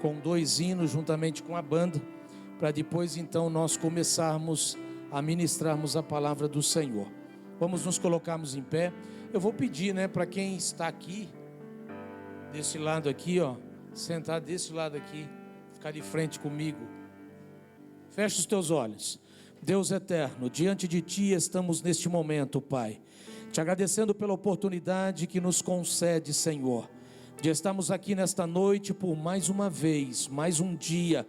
com 2 hinos juntamente com a banda, para depois então nós começarmos a ministrarmos a palavra do Senhor. Vamos nos colocarmos em pé. Eu vou pedir, para quem está aqui, desse lado aqui, sentar desse lado aqui, ficar de frente comigo. Feche os teus olhos. Deus eterno, diante de Ti estamos neste momento, Pai, Te agradecendo pela oportunidade que nos concede, Senhor, de estarmos aqui nesta noite por mais uma vez, mais um dia,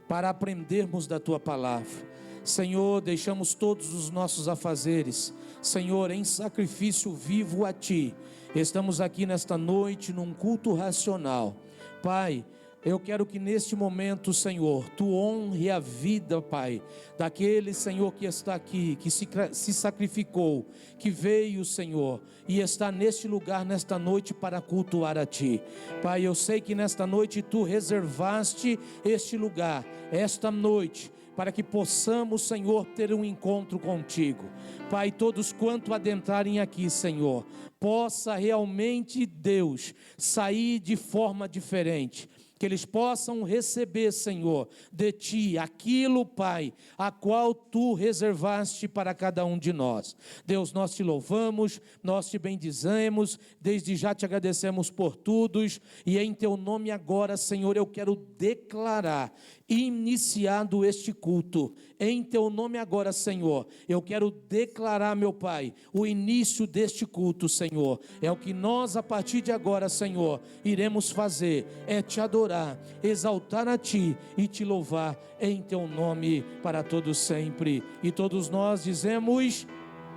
para aprendermos da Tua palavra. Senhor, deixamos todos os nossos afazeres, Senhor, em sacrifício vivo a Ti. Estamos aqui nesta noite num culto racional. Pai, eu quero que neste momento, Senhor, Tu honre a vida, Pai, daquele, Senhor, que está aqui, que se sacrificou, que veio, Senhor, e está neste lugar, nesta noite, para cultuar a Ti. Pai, eu sei que nesta noite Tu reservaste este lugar, esta noite, para que possamos, Senhor, ter um encontro contigo. Pai, todos quanto adentrarem aqui, Senhor, possa realmente, Deus, sair de forma diferente, que eles possam receber, Senhor, de Ti, aquilo, Pai, a qual Tu reservaste para cada um de nós. Deus, nós Te louvamos, nós Te bendizemos, desde já Te agradecemos por todos, e em Teu nome agora, Senhor, eu quero declarar, iniciado este culto, em Teu nome agora, Senhor, eu quero declarar, meu Pai, o início deste culto, Senhor, é o que nós a partir de agora, Senhor, iremos fazer, é Te adorar, exaltar a Ti e Te louvar em Teu nome para todos sempre, e todos nós dizemos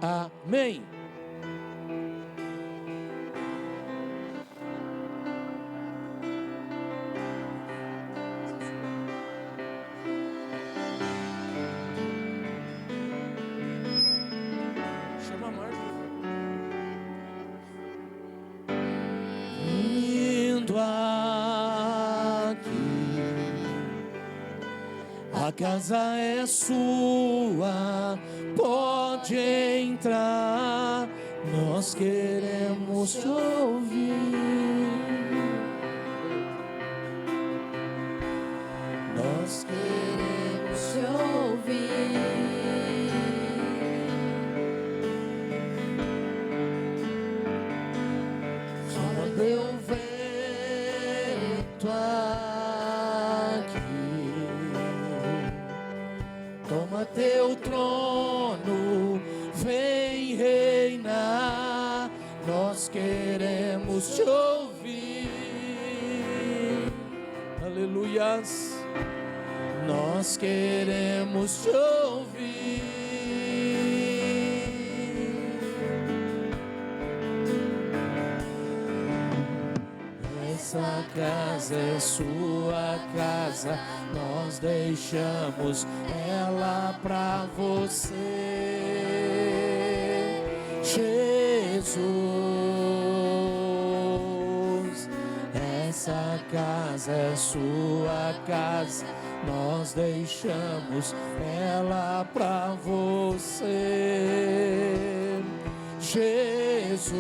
amém. Chama a Marta. Indo aqui, a casa é sua, pode entrar, nós queremos te ouvir. Nós queremos te ouvir. Só deu vento aqui, toma Teu trono, vem reinar, nós queremos te ouvir. Aleluias, nós queremos te ouvir. Essa casa é sua casa, nós deixamos ela pra você, Jesus. Essa casa é sua casa, nós deixamos ela pra você, Jesus.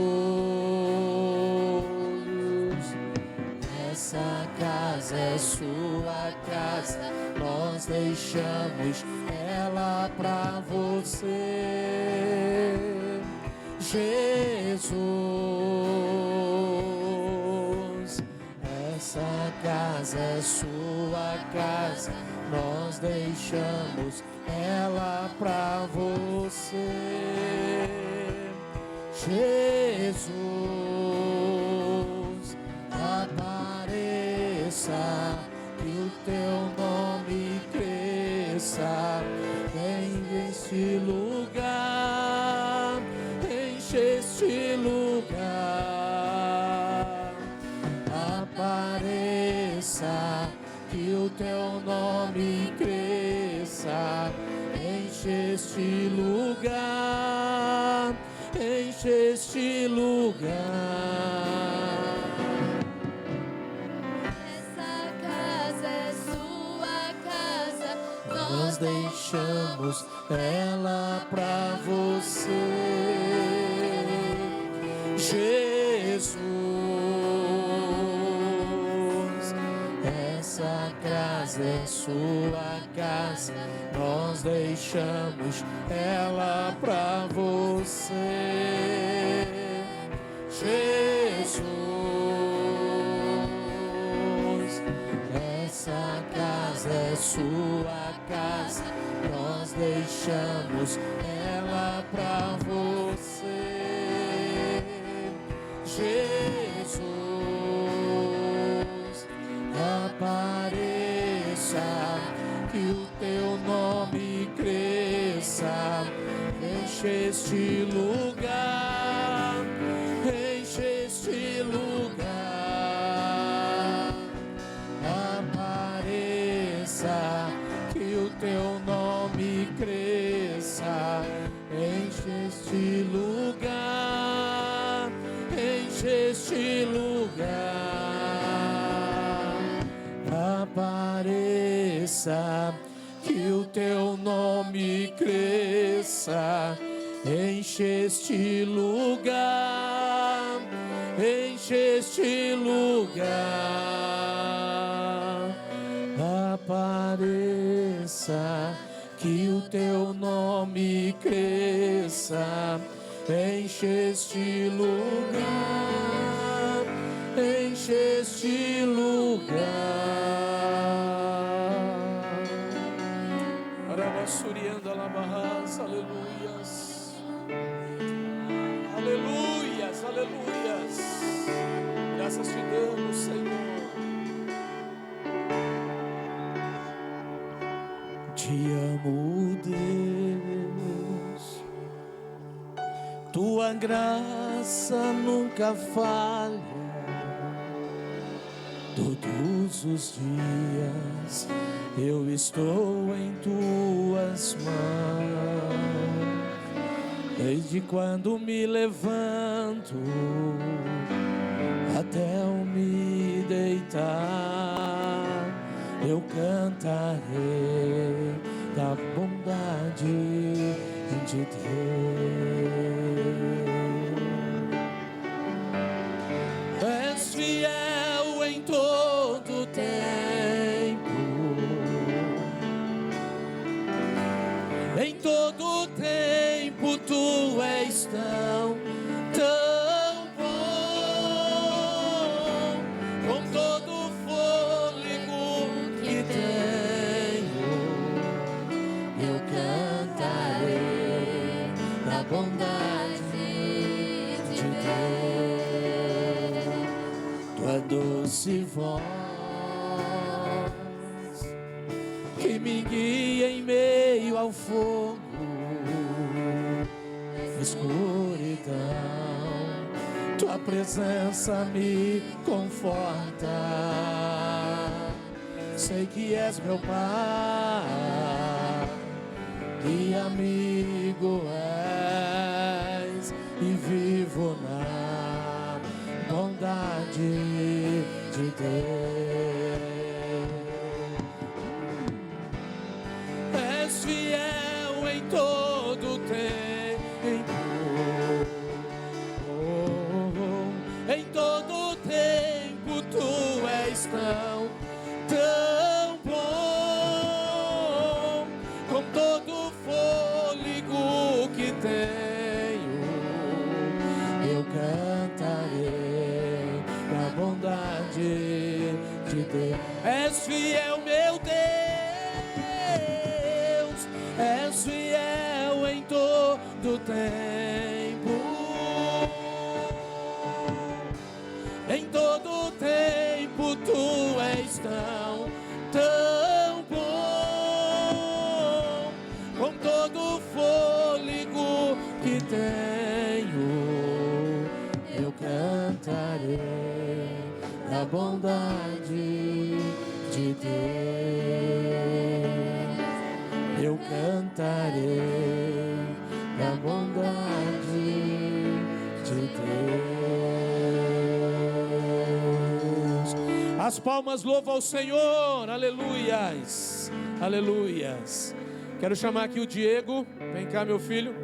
Essa casa é sua casa, nós deixamos ela pra você, Jesus. Essa casa é sua casa, nós deixamos ela pra você, Jesus. Apareça, que o Teu nome cresça, vem este lugar, enche este lugar. Apareça, que o Teu nome cresça, enche este lugar, enche este lugar. Nós deixamos ela pra você, Jesus. essa casa é sua casa, nós deixamos ela pra você, Jesus. Essa casa é sua casa, nós deixamos ela pra você, Jesus. Apareça, que o teu nome cresça, enche este lugar, enche este lugar. Apareça, que o teu nome cresça, enche este lugar, enche este lugar. Apareça, que o teu nome cresça, enche este lugar, enche este lugar. Apareça, que o teu nome cresça, enche este lugar, enche este lugar. Arabassurianda Labarras, aleluias, aleluias, aleluias. Graças te damos, Senhor. Te amo, Deus, tua graça nunca falha. Todos os dias eu estou em tuas mãos, desde quando me levanto até eu me deitar, eu cantarei da bondade de Deus. És fiel em todo tempo, em todo tempo tu és tão bom, com todo o fôlego que tenho, eu cantarei da bondade de Deus. Tua doce voz que me guia em meio ao fogo, escuridão, tua presença me conforta. Sei que és meu Pai e amigo és, e vivo na bondade de Deus. És fiel em todo tempo, em todo tempo tu és tão bom, com todo o fôlego que tenho, eu cantarei da bondade de Deus. És fiel, meu Deus, és fiel em todo tempo, em todo tempo tu és tão bom, com todo o fôlego que tenho, eu cantarei da bondade de Deus, eu cantarei da bondade de Deus. As palmas louvam ao Senhor, aleluias, aleluias. Quero chamar aqui o Diego, vem cá meu filho.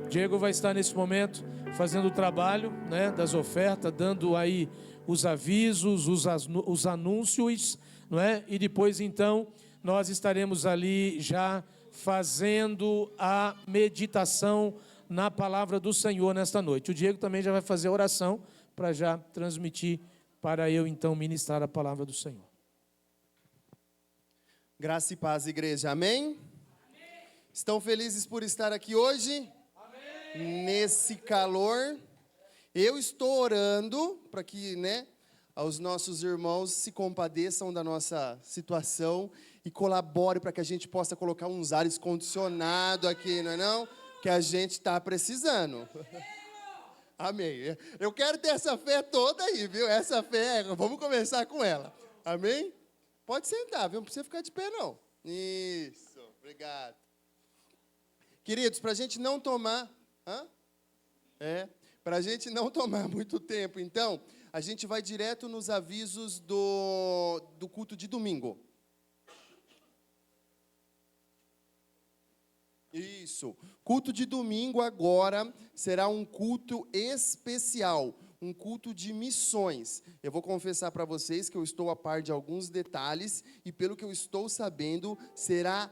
Diego vai estar nesse momento fazendo o trabalho, né, das ofertas, dando aí os avisos, os anúncios não é? E depois então nós estaremos ali já fazendo a meditação na palavra do Senhor nesta noite. O Diego também já vai fazer a oração para já transmitir, para eu então ministrar a palavra do Senhor. Graça e paz, igreja. Amém? Amém. Estão felizes por estar aqui hoje? Amém. Nesse calor. Eu estou orando para que, os nossos irmãos se compadeçam da nossa situação e colaborem para que a gente possa colocar uns ares condicionados aqui, não é não? Que a gente está precisando. Amém. Eu quero ter essa fé toda aí, viu? Essa fé, vamos começar com ela. Amém? Pode sentar, viu? Não precisa ficar de pé, não. Isso, obrigado. Queridos, para a gente não tomar... Para a gente não tomar muito tempo, então, a gente vai direto nos avisos do culto de domingo. Isso. Culto de domingo agora será um culto especial, um culto de missões. Eu vou confessar para vocês que eu estou a par de alguns detalhes e pelo que eu estou sabendo, será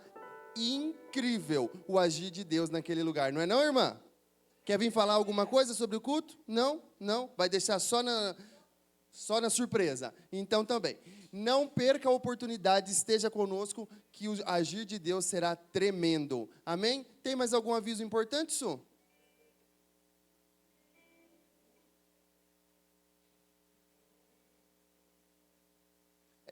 incrível o agir de Deus naquele lugar. Não é não, irmã? Quer vir falar alguma coisa sobre o culto? Não? Não? Vai deixar só na surpresa. Então também. Não perca a oportunidade, esteja conosco, que o agir de Deus será tremendo. Amém? Tem mais algum aviso importante, Su?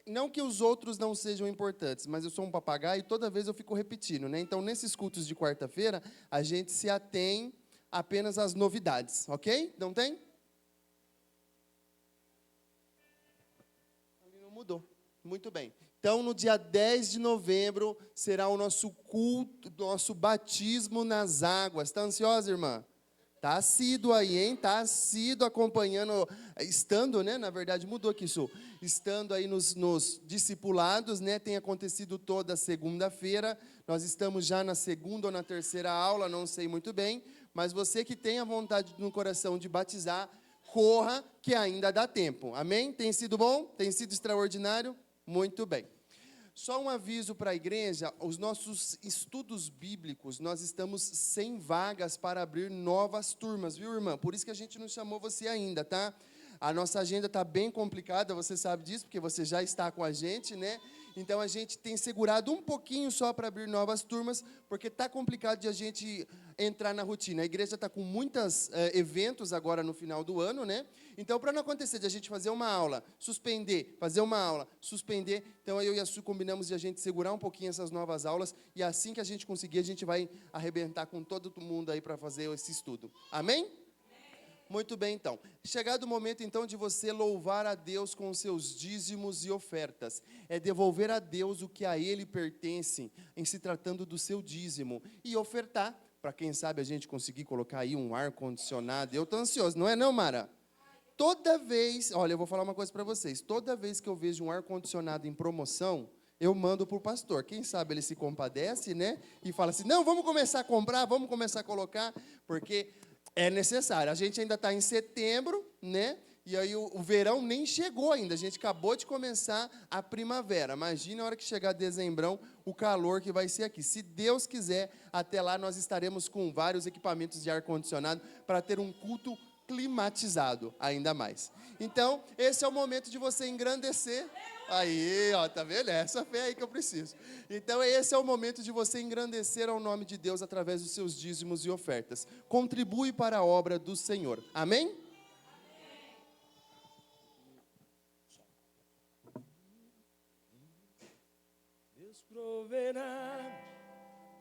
Não que os outros não sejam importantes, mas eu sou um papagaio e toda vez eu fico repetindo, né? Então, nesses cultos de quarta-feira, a gente se atém apenas às novidades, ok? Não tem? Ali não mudou. Muito bem. Então, no dia 10 de novembro, será o nosso culto, nosso batismo nas águas. Está ansiosa, irmã? Está assíduo aí, hein? Está assíduo acompanhando, estando, né? Na verdade, mudou aqui, Su. Estando aí nos discipulados, né? Tem acontecido toda segunda-feira. Nós estamos já na segunda ou na terceira aula, não sei muito bem. Mas você que tem a vontade no coração de batizar, corra, que ainda dá tempo. Amém? Tem sido bom? Tem sido extraordinário? Muito bem. Só um aviso para a igreja, os nossos estudos bíblicos, nós estamos sem vagas para abrir novas turmas, viu, irmã? Por isso que a gente não chamou você ainda, tá? A nossa agenda está bem complicada, você sabe disso, porque você já está com a gente, né? Então, a gente tem segurado um pouquinho só para abrir novas turmas, porque está complicado de a gente entrar na rotina. A igreja está com muitos eventos agora no final do ano, né? Então, para não acontecer de a gente fazer uma aula, suspender, fazer uma aula, suspender, então eu e a Su combinamos de a gente segurar um pouquinho essas novas aulas, e assim que a gente conseguir, a gente vai arrebentar com todo mundo aí para fazer esse estudo. Amém? Muito bem, então. Chegado o momento, então, de você louvar a Deus com os seus dízimos e ofertas. É devolver a Deus o que a Ele pertence, em se tratando do seu dízimo. E ofertar, para quem sabe a gente conseguir colocar aí um ar-condicionado. Eu estou ansioso, não é não, Mara? Toda vez, olha, eu vou falar uma coisa para vocês. Toda vez que eu vejo um ar-condicionado em promoção, eu mando para o pastor. Quem sabe ele se compadece, né? E fala assim, não, vamos começar a comprar, vamos começar a colocar, porque... é necessário. A gente ainda está em setembro, né? E aí o verão nem chegou ainda. A gente acabou de começar a primavera. Imagina a hora que chegar dezembrão, o calor que vai ser aqui. Se Deus quiser, até lá nós estaremos com vários equipamentos de ar-condicionado para ter um culto climatizado ainda mais. Então, esse é o momento de você engrandecer. Aí, ó, tá vendo? Essa fé aí que eu preciso. Então, esse é o momento de você engrandecer ao nome de Deus através dos seus dízimos e ofertas. Contribui para a obra do Senhor. Amém? Deus proverá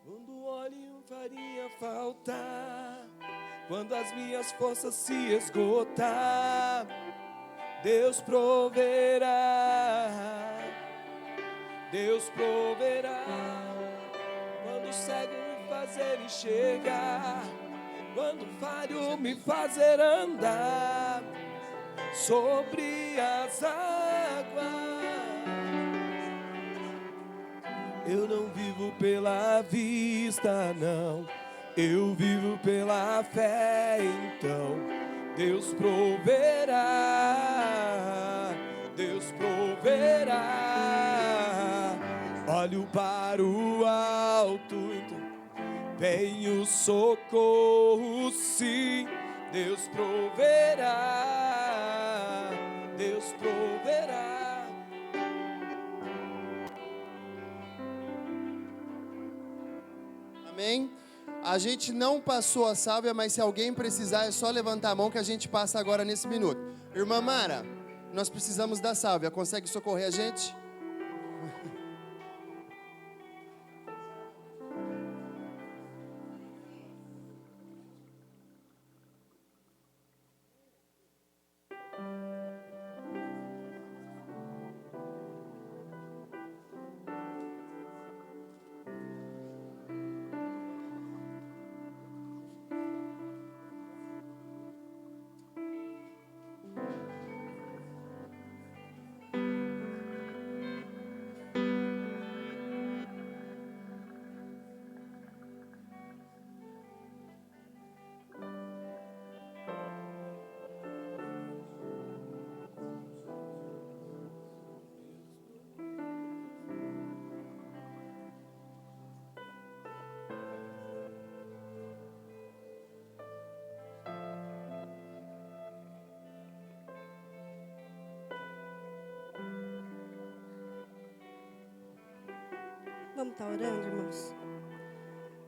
quando o óleo faria falta, quando as minhas forças se esgotar. Deus proverá, Deus proverá, quando o cego me fazer enxergar, quando o falho me fazer andar sobre as águas. Eu não vivo pela vista, não, eu vivo pela fé, então Deus proverá, Deus proverá. proverá. Olho para o alto, vem o socorro, sim. Deus proverá, Deus proverá. Amém? A gente não passou a sálvia, mas se alguém precisar, é só levantar a mão que a gente passa agora nesse minuto. Irmã Mara, nós precisamos da sálvia. Consegue socorrer a gente? Vamos estar orando, irmãos?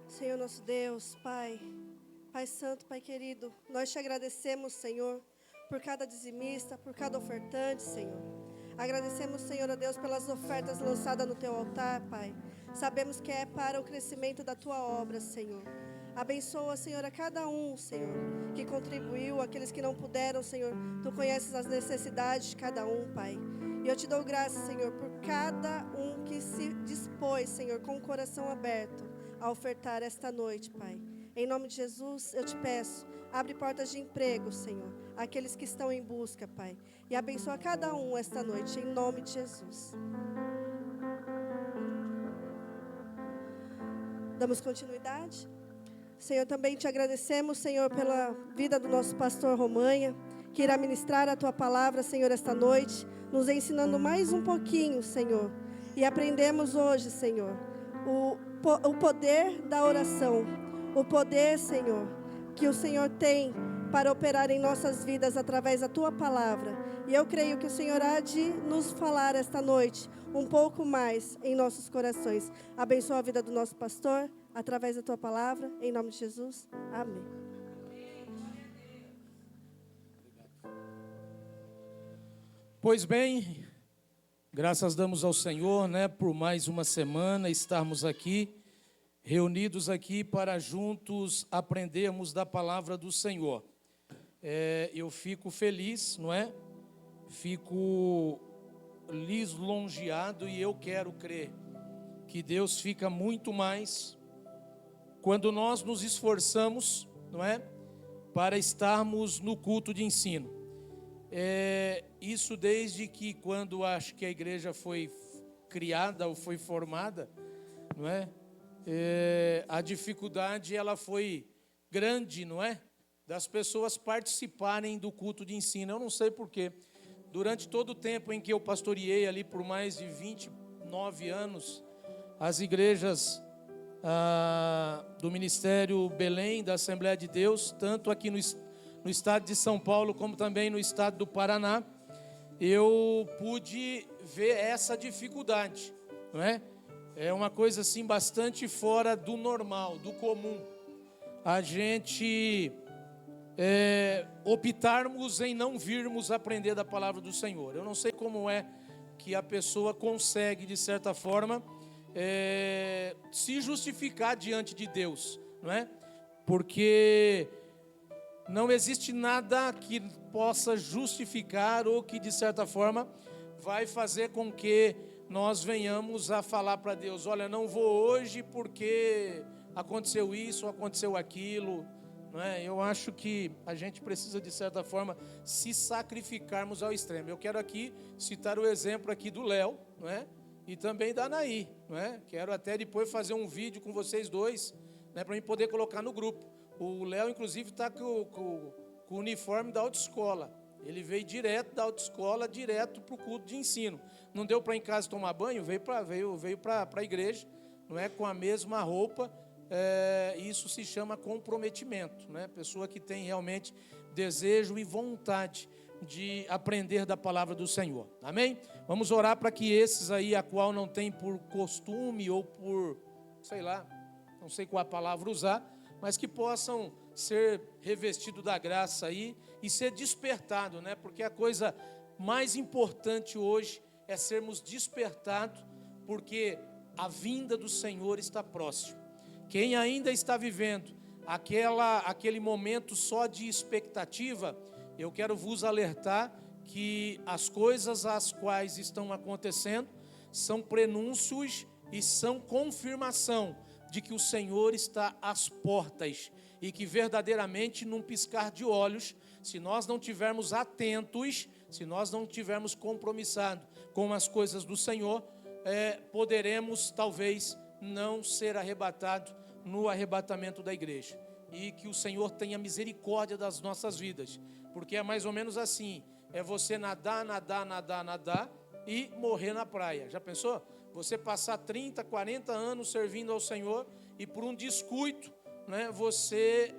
Senhor nosso Deus, Pai, Pai Santo, Pai querido, nós te agradecemos, Senhor, por cada dizimista, por cada ofertante, Senhor. Agradecemos, Senhor, a Deus, pelas ofertas lançadas no teu altar, Pai. Sabemos que é para o crescimento da tua obra, Senhor. Abençoa, Senhor, a cada um, Senhor, que contribuiu, aqueles que não puderam, Senhor. Tu conheces as necessidades de cada um, Pai. E eu te dou graças, Senhor, por cada um que se dispôs, Senhor, com o coração aberto a ofertar esta noite, Pai. Em nome de Jesus, eu te peço, abre portas de emprego, Senhor, aqueles que estão em busca, Pai. E abençoa cada um esta noite, em nome de Jesus. Damos continuidade? Senhor, também te agradecemos, Senhor, pela vida do nosso pastor Romanha, que irá ministrar a tua palavra, Senhor, esta noite, nos ensinando mais um pouquinho, Senhor. E aprendemos hoje, Senhor, o poder da oração, o poder, Senhor, que o Senhor tem para operar em nossas vidas através da tua palavra. E eu creio que o Senhor há de nos falar esta noite um pouco mais em nossos corações. Abençoa a vida do nosso pastor através da tua palavra, em nome de Jesus. Amém. Pois bem, graças damos ao Senhor, por mais uma semana estarmos aqui, reunidos aqui para juntos aprendermos da palavra do Senhor. Eu fico feliz, Fico lisonjeado e eu quero crer que Deus fica muito mais quando nós nos esforçamos, para estarmos no culto de ensino. Isso desde que quando acho que a igreja foi criada ou foi formada, a dificuldade ela foi grande, das pessoas participarem do culto de ensino. Eu não sei porquê. Durante todo o tempo em que eu pastoreei ali por mais de 29 anos, as igrejas do Ministério Belém, da Assembleia de Deus, tanto aqui no estado de São Paulo, como também no estado do Paraná, eu pude ver essa dificuldade, É uma coisa assim bastante fora do normal, do comum. A gente optarmos em não virmos aprender da palavra do Senhor. Eu não sei como é que a pessoa consegue, de certa forma, se justificar diante de Deus, Porque não existe nada que possa justificar ou que, de certa forma, vai fazer com que nós venhamos a falar para Deus: olha, não vou hoje porque aconteceu isso, aconteceu aquilo, Eu acho que a gente precisa, de certa forma, se sacrificarmos ao extremo. Eu quero aqui citar o exemplo aqui do Léo, E também da Anaí, Quero até depois fazer um vídeo com vocês dois, para mim poder colocar no grupo. O Léo, inclusive, está com o uniforme da autoescola. Ele veio direto da autoescola, direto para o culto de ensino. Não deu para em casa tomar banho, veio para a igreja, não é, com a mesma roupa. Isso se chama comprometimento, né? Pessoa que tem realmente desejo e vontade de aprender da palavra do Senhor. Amém? Vamos orar para que esses aí, a qual não tem por costume ou por, sei lá, não sei qual a palavra usar, mas que possam ser revestidos da graça aí e ser despertados, né? Porque a coisa mais importante hoje é sermos despertados, porque a vinda do Senhor está próxima. Quem ainda está vivendo aquele momento só de expectativa, eu quero vos alertar que as coisas as quais estão acontecendo são prenúncios e são confirmação de que o Senhor está às portas e que verdadeiramente, num piscar de olhos, se nós não tivermos atentos, se nós não tivermos compromissados com as coisas do Senhor, poderemos talvez não ser arrebatados no arrebatamento da igreja. E que o Senhor tenha misericórdia das nossas vidas, porque é mais ou menos assim, é você nadar e morrer na praia. Já pensou? Você passar 30, 40 anos servindo ao Senhor e por um descuido, né, você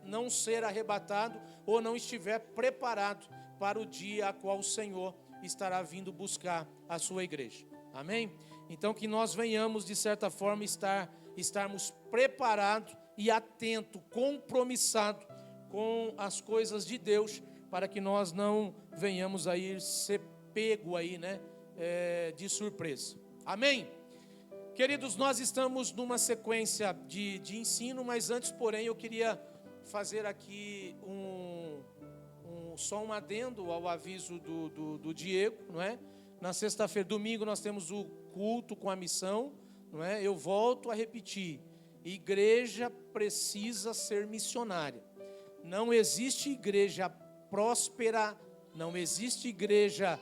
não ser arrebatado ou não estiver preparado para o dia a qual o Senhor estará vindo buscar a sua igreja. Amém? Então que nós venhamos de certa forma estarmos preparados e atentos, compromissados com as coisas de Deus, para que nós não venhamos aí ser pego aí, né, de surpresa. Amém? Queridos, nós estamos numa sequência de ensino, mas antes, porém, eu queria fazer aqui só um adendo ao aviso do Diego, não é? Na sexta-feira, domingo, nós temos o culto com a missão, não é? Eu volto a repetir, igreja precisa ser missionária. Não existe igreja próspera, não existe igreja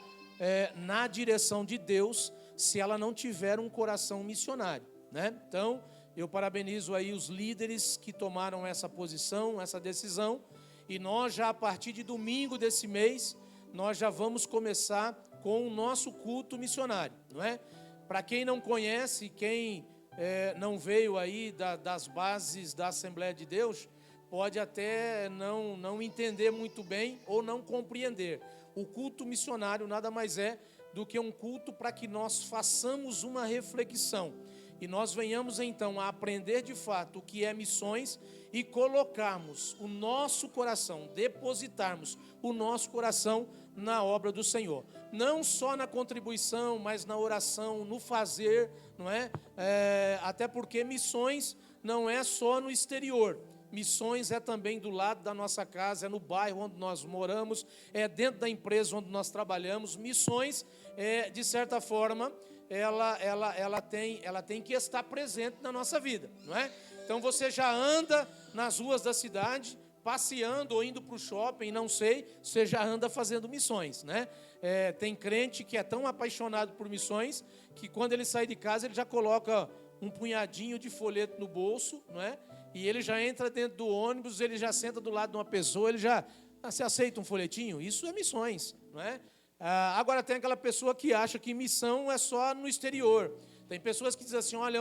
na direção de Deus, se ela não tiver um coração missionário, né? Então, eu parabenizo aí os líderes que tomaram essa posição, essa decisão, e nós já a partir de domingo desse mês, nós já vamos começar com o nosso culto missionário, não é? Para quem não conhece, quem não veio aí das bases da Assembleia de Deus, pode até não entender muito bem ou não compreender. O culto missionário nada mais é do que um culto para que nós façamos uma reflexão e nós venhamos então a aprender de fato o que é missões e colocarmos o nosso coração, depositarmos o nosso coração na obra do Senhor. Não só na contribuição, mas na oração, no fazer, não é? Até porque missões não é só no exterior. Missões é também do lado da nossa casa, é no bairro onde nós moramos, é dentro da empresa onde nós trabalhamos. Missões, de certa forma, ela tem que estar presente na nossa vida, não é? Então você já anda nas ruas da cidade, passeando ou indo para o shopping, não sei, você já anda fazendo missões, né? Tem crente que é tão apaixonado por missões, que quando ele sai de casa, ele já coloca um punhadinho de folheto no bolso, não é? E ele já entra dentro do ônibus, ele já senta do lado de uma pessoa, ele já... Você aceita um folhetinho? Isso é missões, não é? Agora tem aquela pessoa que acha que missão é só no exterior. Tem pessoas que dizem assim, olha,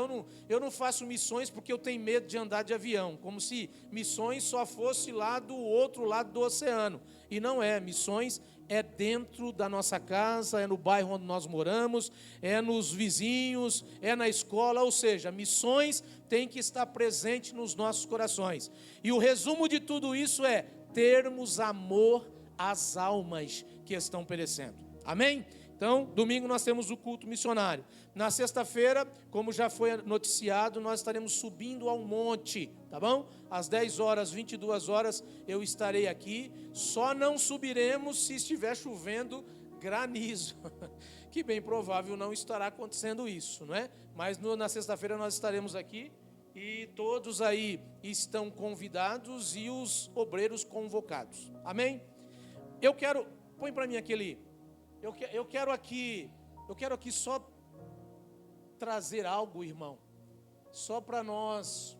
eu não faço missões porque eu tenho medo de andar de avião. Como se missões só fosse lá do outro lado do oceano. E não é, missões é dentro da nossa casa, é no bairro onde nós moramos, é nos vizinhos, é na escola, ou seja, missões tem que estar presente nos nossos corações. E o resumo de tudo isso é termos amor às almas que estão perecendo. Amém? Então, domingo nós temos o culto missionário. Na sexta-feira, como já foi noticiado, nós estaremos subindo ao monte, tá bom? Às 10 horas, 22 horas, eu estarei aqui. Só não subiremos se estiver chovendo granizo, que bem provável não estará acontecendo isso, não é? Mas na sexta-feira nós estaremos aqui e todos aí estão convidados e os obreiros convocados. Amém? Eu quero, põe para mim aquele... Eu quero aqui só trazer algo, irmão, só para nós,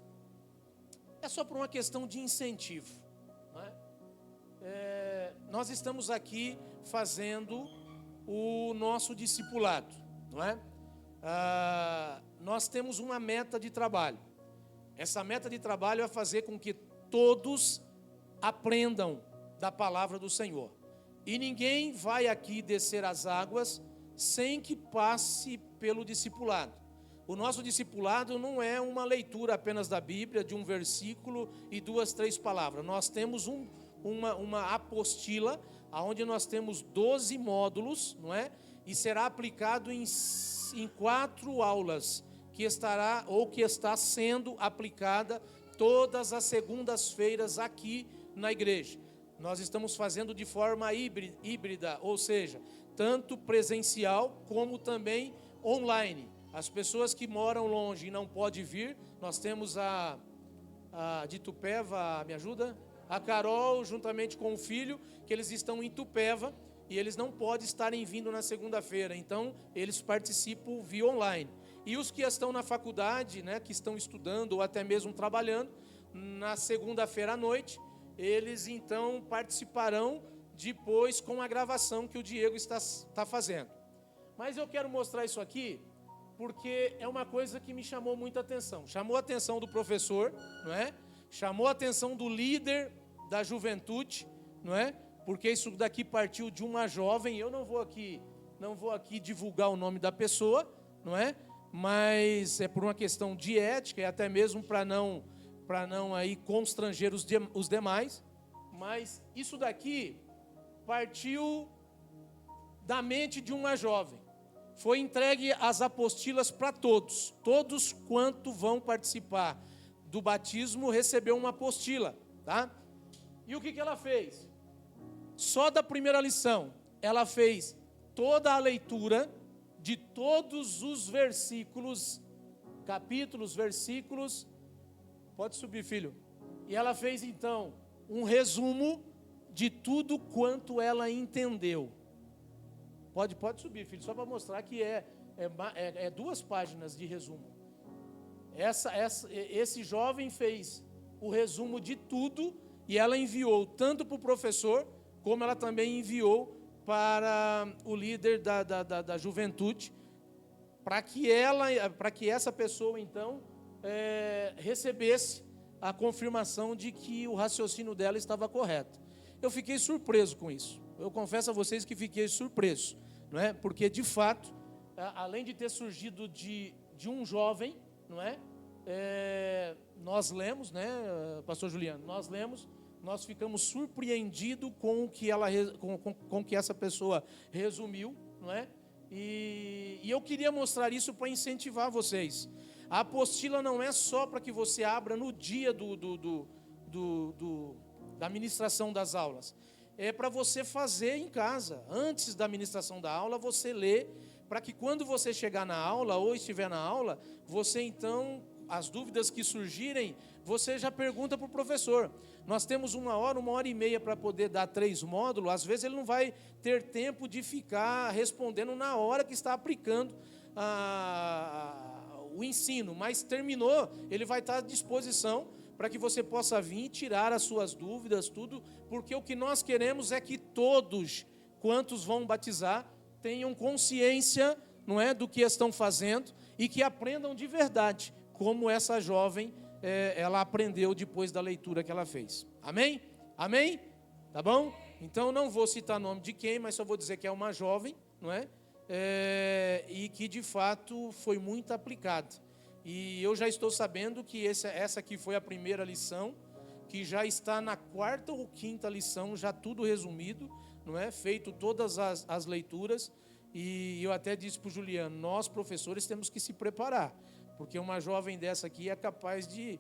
só por uma questão de incentivo, não é? Nós estamos aqui fazendo o nosso discipulado, não é? Nós temos uma meta de trabalho. Essa meta de trabalho é fazer com que todos aprendam da palavra do Senhor. E ninguém vai aqui descer as águas sem que passe pelo discipulado. O nosso discipulado não é uma leitura apenas da Bíblia, de um versículo e 2, 3 palavras. Nós temos uma apostila, onde nós temos 12 módulos, não é? E será aplicado em 4 aulas, que está sendo aplicada todas as segundas-feiras aqui na igreja. Nós estamos fazendo de forma híbrida, ou seja, tanto presencial como também online. As pessoas que moram longe e não podem vir, nós temos a de Itupeva, me ajuda? A Carol, juntamente com o filho, que eles estão em Itupeva e eles não podem estarem vindo na segunda-feira, então eles participam via online. E os que estão na faculdade, né, que estão estudando ou até mesmo trabalhando, na segunda-feira à noite, eles então participarão depois com a gravação que o Diego está fazendo. Mas eu quero mostrar isso aqui porque é uma coisa que me chamou muita atenção. Chamou a atenção do professor, não é? Chamou a atenção do líder da juventude, não é? Porque isso daqui partiu de uma jovem. Eu não vou aqui divulgar o nome da pessoa, não é? Mas é por uma questão de ética e até mesmo para não aí constranger os demais. Mas isso daqui partiu da mente de uma jovem. Foi entregue as apostilas para todos. Todos quanto vão participar do batismo recebeu uma apostila, tá? E o que ela fez? Só da primeira lição, ela fez toda a leitura de todos os versículos, capítulos, versículos. Pode subir, filho. E ela fez então um resumo de tudo quanto ela entendeu. Pode subir, filho, só para mostrar que é 2 páginas de resumo. Esse jovem fez o resumo de tudo e ela enviou tanto para o professor, como ela também enviou para o líder da juventude, para que essa pessoa então recebesse a confirmação de que o raciocínio dela estava correto. Eu fiquei surpreso com isso. Eu confesso a vocês que fiquei surpreso, não é? Porque de fato, além de ter surgido de um jovem, não é? Nós lemos, né, pastor Juliano? Nós ficamos surpreendidos com o que com que essa pessoa resumiu, não é? E eu queria mostrar isso para incentivar vocês. A apostila não é só para que você abra no dia da ministração das aulas. É para você fazer em casa. Antes da ministração da aula, você lê, para que quando você chegar na aula ou estiver na aula, você então, as dúvidas que surgirem, você já pergunta para o professor. Nós temos 1 hora e meia para poder dar 3 módulos. Às vezes ele não vai ter tempo de ficar respondendo na hora que está aplicando o ensino, mas terminou, ele vai estar à disposição para que você possa vir tirar as suas dúvidas, tudo, porque o que nós queremos é que todos quantos vão batizar tenham consciência, não é, do que estão fazendo e que aprendam de verdade, como essa jovem ela aprendeu depois da leitura que ela fez. Amém? Amém? Tá bom? Então não vou citar nome de quem, mas só vou dizer que é uma jovem, não é? E que de fato foi muito aplicado. E eu já estou sabendo que essa aqui foi a primeira lição, que já está na 4ª ou 5ª lição, já tudo resumido, não é? Feito todas as leituras. E eu até disse para o Juliano, nós professores temos que se preparar, porque uma jovem dessa aqui é capaz de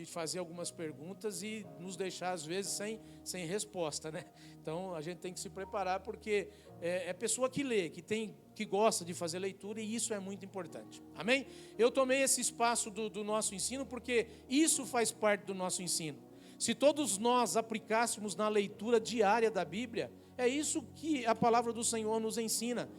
fazer algumas perguntas e nos deixar às vezes sem resposta, né? Então a gente tem que se preparar, porque é pessoa que lê, que gosta de fazer leitura, e isso é muito importante. Amém? Eu tomei esse espaço do nosso ensino porque isso faz parte do nosso ensino. Se todos nós aplicássemos na leitura diária da Bíblia, é isso que a palavra do Senhor nos ensina.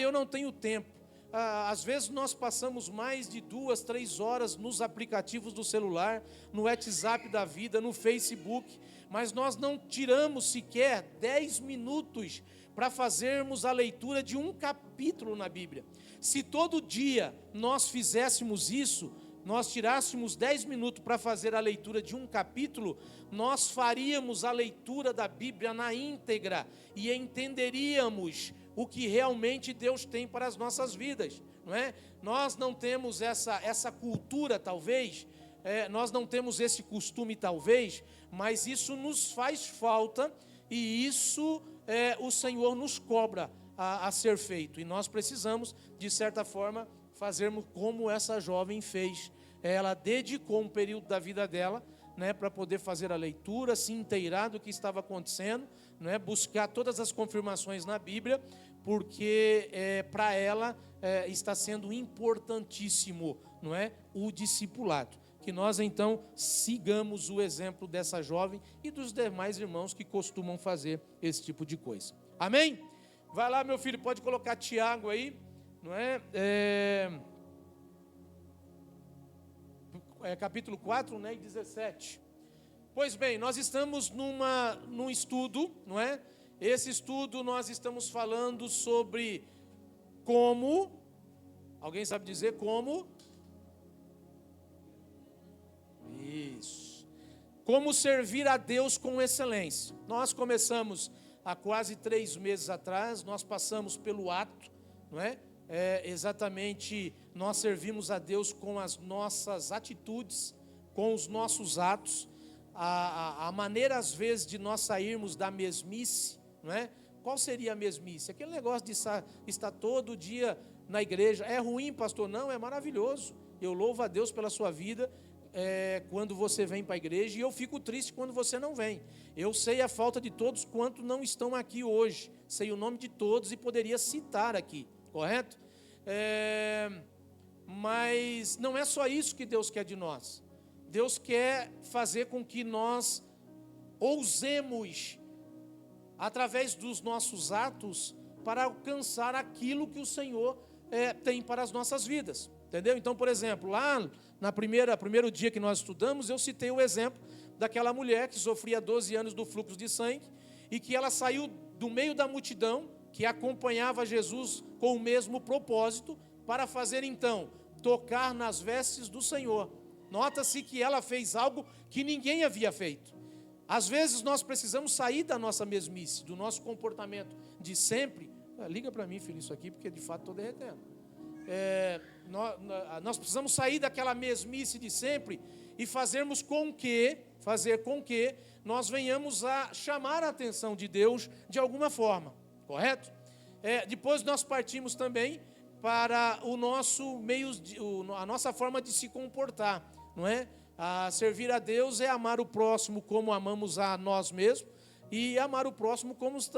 Eu não tenho tempo. Às vezes nós passamos mais de 2, 3 horas nos aplicativos do celular, no WhatsApp da vida, no Facebook, mas nós não tiramos sequer 10 minutos para fazermos a leitura de um capítulo na Bíblia. Se todo dia nós fizéssemos isso, nós tirássemos 10 minutos para fazer a leitura de um capítulo, nós faríamos a leitura da Bíblia na íntegra e entenderíamos o que realmente Deus tem para as nossas vidas, não é? Nós não temos essa cultura, talvez, nós não temos esse costume, talvez, mas isso nos faz falta e isso o Senhor nos cobra a ser feito. E nós precisamos, de certa forma, fazermos como essa jovem fez. Ela dedicou um período da vida dela, né, para poder fazer a leitura, se inteirar do que estava acontecendo, né, buscar todas as confirmações na Bíblia, porque para ela está sendo importantíssimo, não é, o discipulado. Que nós então sigamos o exemplo dessa jovem e dos demais irmãos que costumam fazer esse tipo de coisa. Amém? Vai lá, meu filho, pode colocar Tiago aí, não é? Capítulo 4, né, e 17. Pois bem, nós estamos num estudo, não é? Esse estudo nós estamos falando sobre como, alguém sabe dizer como? Isso. Como servir a Deus com excelência. Nós começamos há quase 3 meses atrás, nós passamos pelo ato, não é? Exatamente, nós servimos a Deus com as nossas atitudes, com os nossos atos, a maneira às vezes de nós sairmos da mesmice, não é? Qual seria a mesmice? Aquele negócio de estar todo dia na igreja. É ruim, pastor? Não, é maravilhoso. Eu louvo a Deus pela sua vida quando você vem para a igreja, e eu fico triste quando você não vem. Eu sei a falta de todos quanto não estão aqui hoje, sei o nome de todos e poderia citar aqui, correto? Mas não é só isso que Deus quer de nós. Deus quer fazer com que nós ousemos, através dos nossos atos, para alcançar aquilo que o Senhor tem para as nossas vidas. Entendeu? Então, por exemplo, lá primeiro dia que nós estudamos, eu citei o exemplo daquela mulher que sofria 12 anos do fluxo de sangue e que ela saiu do meio da multidão que acompanhava Jesus com o mesmo propósito para fazer então, tocar nas vestes do Senhor. Nota-se que ela fez algo que ninguém havia feito. Às vezes nós precisamos sair da nossa mesmice, do nosso comportamento de sempre. Liga para mim, filho, isso aqui, porque de fato estou derretendo. Nós precisamos sair daquela mesmice de sempre e fazer com que nós venhamos a chamar a atenção de Deus de alguma forma, correto? Depois nós partimos também para o nosso a nossa forma de se comportar, não é? Servir a Deus é amar o próximo como amamos a nós mesmos, e amar o próximo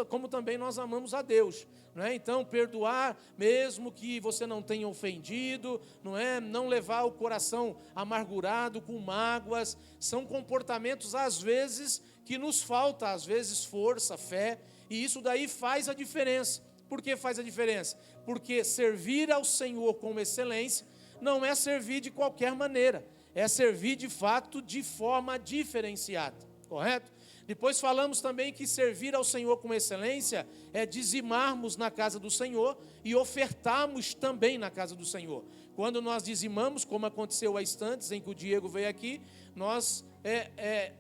como também nós amamos a Deus, não é? Então, perdoar mesmo que você não tenha ofendido, não é? Não levar o coração amargurado com mágoas, são comportamentos às vezes que nos falta, às vezes força, fé, e isso daí faz a diferença. Por que faz a diferença? Porque servir ao Senhor com excelência não é servir de qualquer maneira, é servir de fato de forma diferenciada, correto? Depois falamos também que servir ao Senhor com excelência é dizimarmos na casa do Senhor e ofertarmos também na casa do Senhor. Quando nós dizimamos, como aconteceu há instantes em que o Diego veio aqui, nós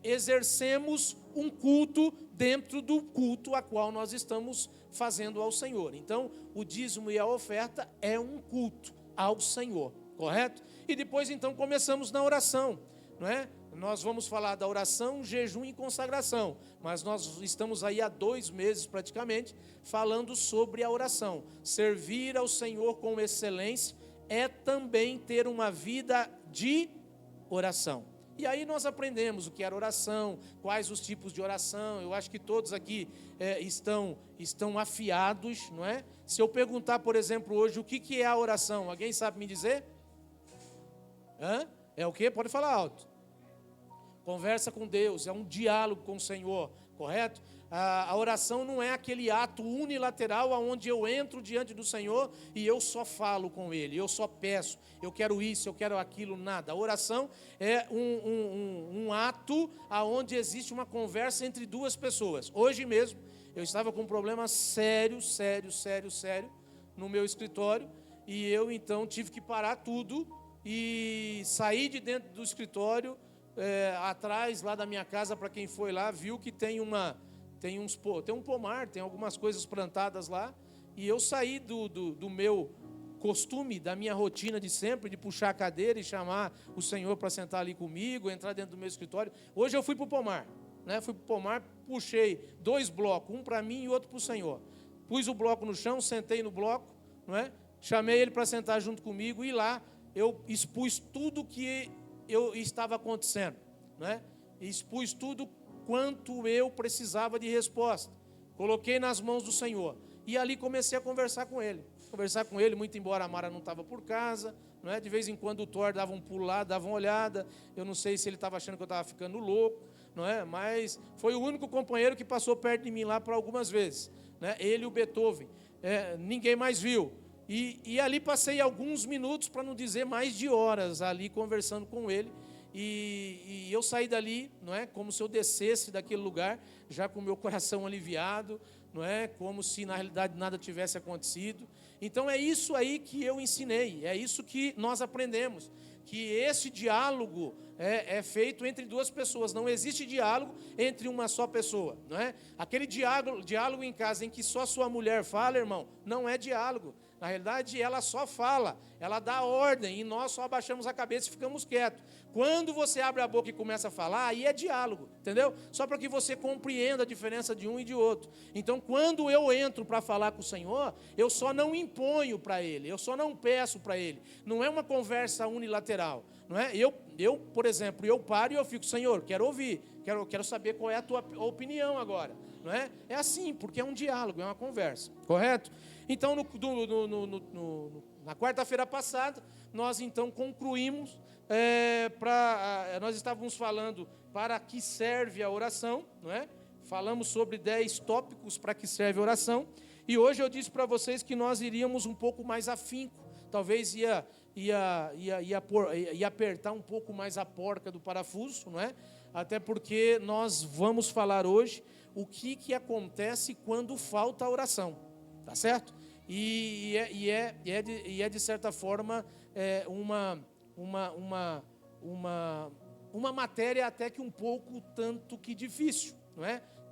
exercemos um culto dentro do culto a qual nós estamos fazendo ao Senhor. Então, o dízimo e a oferta é um culto ao Senhor, correto? E depois então começamos na oração, não é? Nós vamos falar da oração, jejum e consagração, mas nós estamos aí há 2 meses praticamente falando sobre a oração. Servir ao Senhor com excelência é também ter uma vida de oração. E aí nós aprendemos o que era oração, quais os tipos de oração. Eu acho que todos aqui estão afiados, não é? Se eu perguntar, por exemplo, hoje o que é a oração, alguém sabe me dizer? É o quê? Pode falar alto. Conversa com Deus, é um diálogo com o Senhor, correto? A oração não é aquele ato unilateral onde eu entro diante do Senhor e eu só falo com Ele, eu só peço, eu quero isso, eu quero aquilo, nada. A oração é um ato onde existe uma conversa entre duas pessoas. Hoje mesmo, eu estava com um problema sério no meu escritório e eu então tive que parar tudo e sair de dentro do escritório, atrás lá da minha casa, para quem foi lá, viu que tem um pomar, tem algumas coisas plantadas lá, e eu saí do meu costume, da minha rotina de sempre, de puxar a cadeira e chamar o Senhor para sentar ali comigo, entrar dentro do meu escritório. Hoje eu fui para o pomar, fui para o pomar, puxei 2 blocos, um para mim e outro para o Senhor. Pus o bloco no chão, sentei no bloco, chamei ele para sentar junto comigo, e lá eu expus tudo que estava acontecendo, expus tudo quanto eu precisava de resposta, coloquei nas mãos do Senhor, e ali comecei a conversar com ele, muito embora a Mara não estava por casa, de vez em quando o Thor dava um pulo lá, dava uma olhada, eu não sei se ele estava achando que eu estava ficando louco, mas foi o único companheiro que passou perto de mim lá por algumas vezes, ele e o Beethoven, ninguém mais viu, e ali passei alguns minutos, para não dizer mais de horas, ali conversando com ele. E eu saí dali, como se eu descesse daquele lugar, já com o meu coração aliviado, como se na realidade nada tivesse acontecido. Então é isso aí que eu ensinei, é isso que nós aprendemos, que esse diálogo é feito entre duas pessoas, não existe diálogo entre uma só pessoa, Aquele diálogo em casa em que só sua mulher fala, irmão, não é diálogo. Na realidade, ela só fala, ela dá ordem, e nós só abaixamos a cabeça e ficamos quietos. Quando você abre a boca e começa a falar, aí é diálogo, entendeu? Só para que você compreenda a diferença de um e de outro. Então, quando eu entro para falar com o Senhor, eu só não imponho para Ele, eu só não peço para Ele. Não é uma conversa unilateral, Eu, por exemplo, eu paro e eu fico, Senhor, quero ouvir, quero saber qual é a tua opinião agora, É assim, porque é um diálogo, é uma conversa, correto? Então, na quarta-feira passada, nós então concluímos, nós estávamos falando para que serve a oração, Falamos sobre 10 tópicos para que serve a oração, e hoje eu disse para vocês que nós iríamos um pouco mais afinco, talvez ia apertar um pouco mais a porca do parafuso, Até porque nós vamos falar hoje o que acontece quando falta a oração, tá certo? E é de certa forma uma matéria até que um pouco tanto que difícil,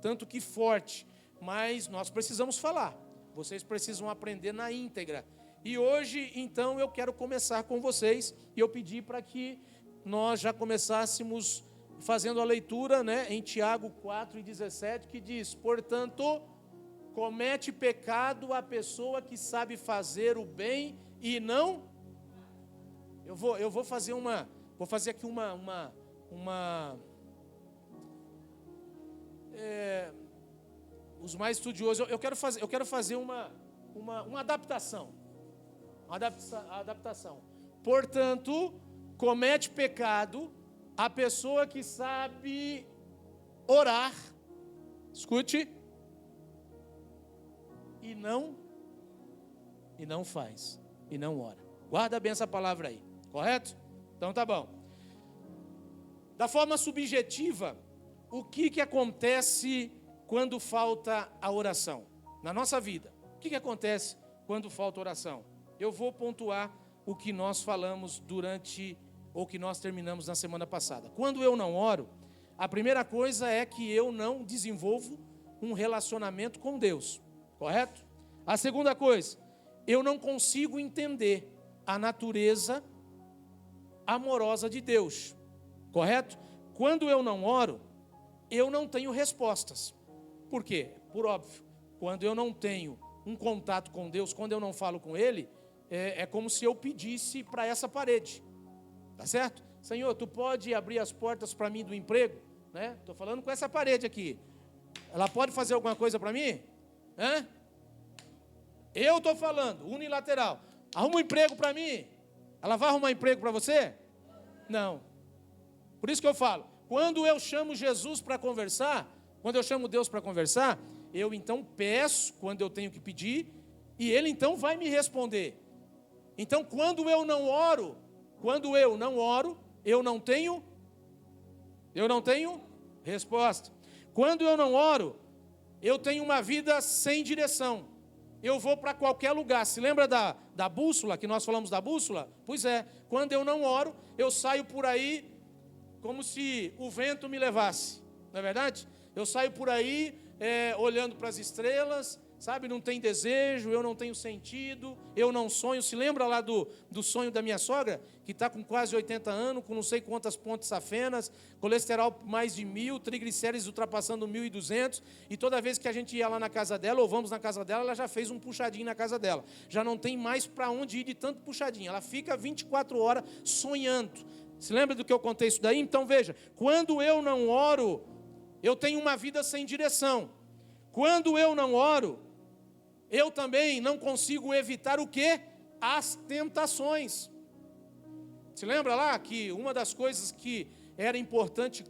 Tanto que forte, mas nós precisamos falar, vocês precisam aprender na íntegra. E hoje, então, eu quero começar com vocês, e eu pedi para que nós já começássemos fazendo a leitura, em Tiago 4:17, que diz, portanto, comete pecado a pessoa que sabe fazer o bem e não... Eu vou fazer aqui os mais estudiosos, eu quero fazer uma adaptação. Adaptação. Portanto, comete pecado a pessoa que sabe orar, escute, e não faz, e não ora. Guarda bem essa palavra aí, correto? Então tá bom. Da forma subjetiva, o que acontece quando falta a oração? Na nossa vida, o que acontece quando falta oração? Eu vou pontuar o que nós falamos ou que nós terminamos na semana passada. Quando eu não oro, a primeira coisa é que eu não desenvolvo um relacionamento com Deus, correto? A segunda coisa, eu não consigo entender a natureza amorosa de Deus, correto? Quando eu não oro, eu não tenho respostas. Por quê? Por óbvio, quando eu não tenho um contato com Deus, quando eu não falo com Ele, é como se eu pedisse para essa parede, tá certo? Senhor, tu pode abrir as portas para mim do emprego? Estou falando com essa parede aqui. Ela pode fazer alguma coisa para mim? Eu estou falando, unilateral. Arruma um emprego para mim. Ela vai arrumar emprego para você? Não. Por isso que eu falo, quando eu chamo Jesus para conversar, Quando eu chamo Deus para conversar, eu então peço quando eu tenho que pedir, e Ele então vai me responder. Então, quando eu não oro, eu não tenho resposta. Quando eu não oro, eu tenho uma vida sem direção. Eu vou para qualquer lugar. Se lembra da bússola, que nós falamos da bússola? Pois é, quando eu não oro, eu saio por aí como se o vento me levasse. Não é verdade? Eu saio por aí olhando para as estrelas, sabe? Não tem desejo, eu não tenho sentido, eu não sonho. Se lembra lá do sonho da minha sogra? Que está com quase 80 anos, com não sei quantas pontes safenas, colesterol mais de 1000, triglicérides ultrapassando 1200, e toda vez que a gente ia lá na casa dela, ou vamos na casa dela, ela já fez um puxadinho na casa dela. Já não tem mais para onde ir de tanto puxadinho. Ela fica 24 horas sonhando. Se lembra do que eu contei isso daí? Então veja, quando eu não oro, eu tenho uma vida sem direção. Quando eu não oro, eu também não consigo evitar o quê? As tentações. Se lembra lá que uma das coisas que era importante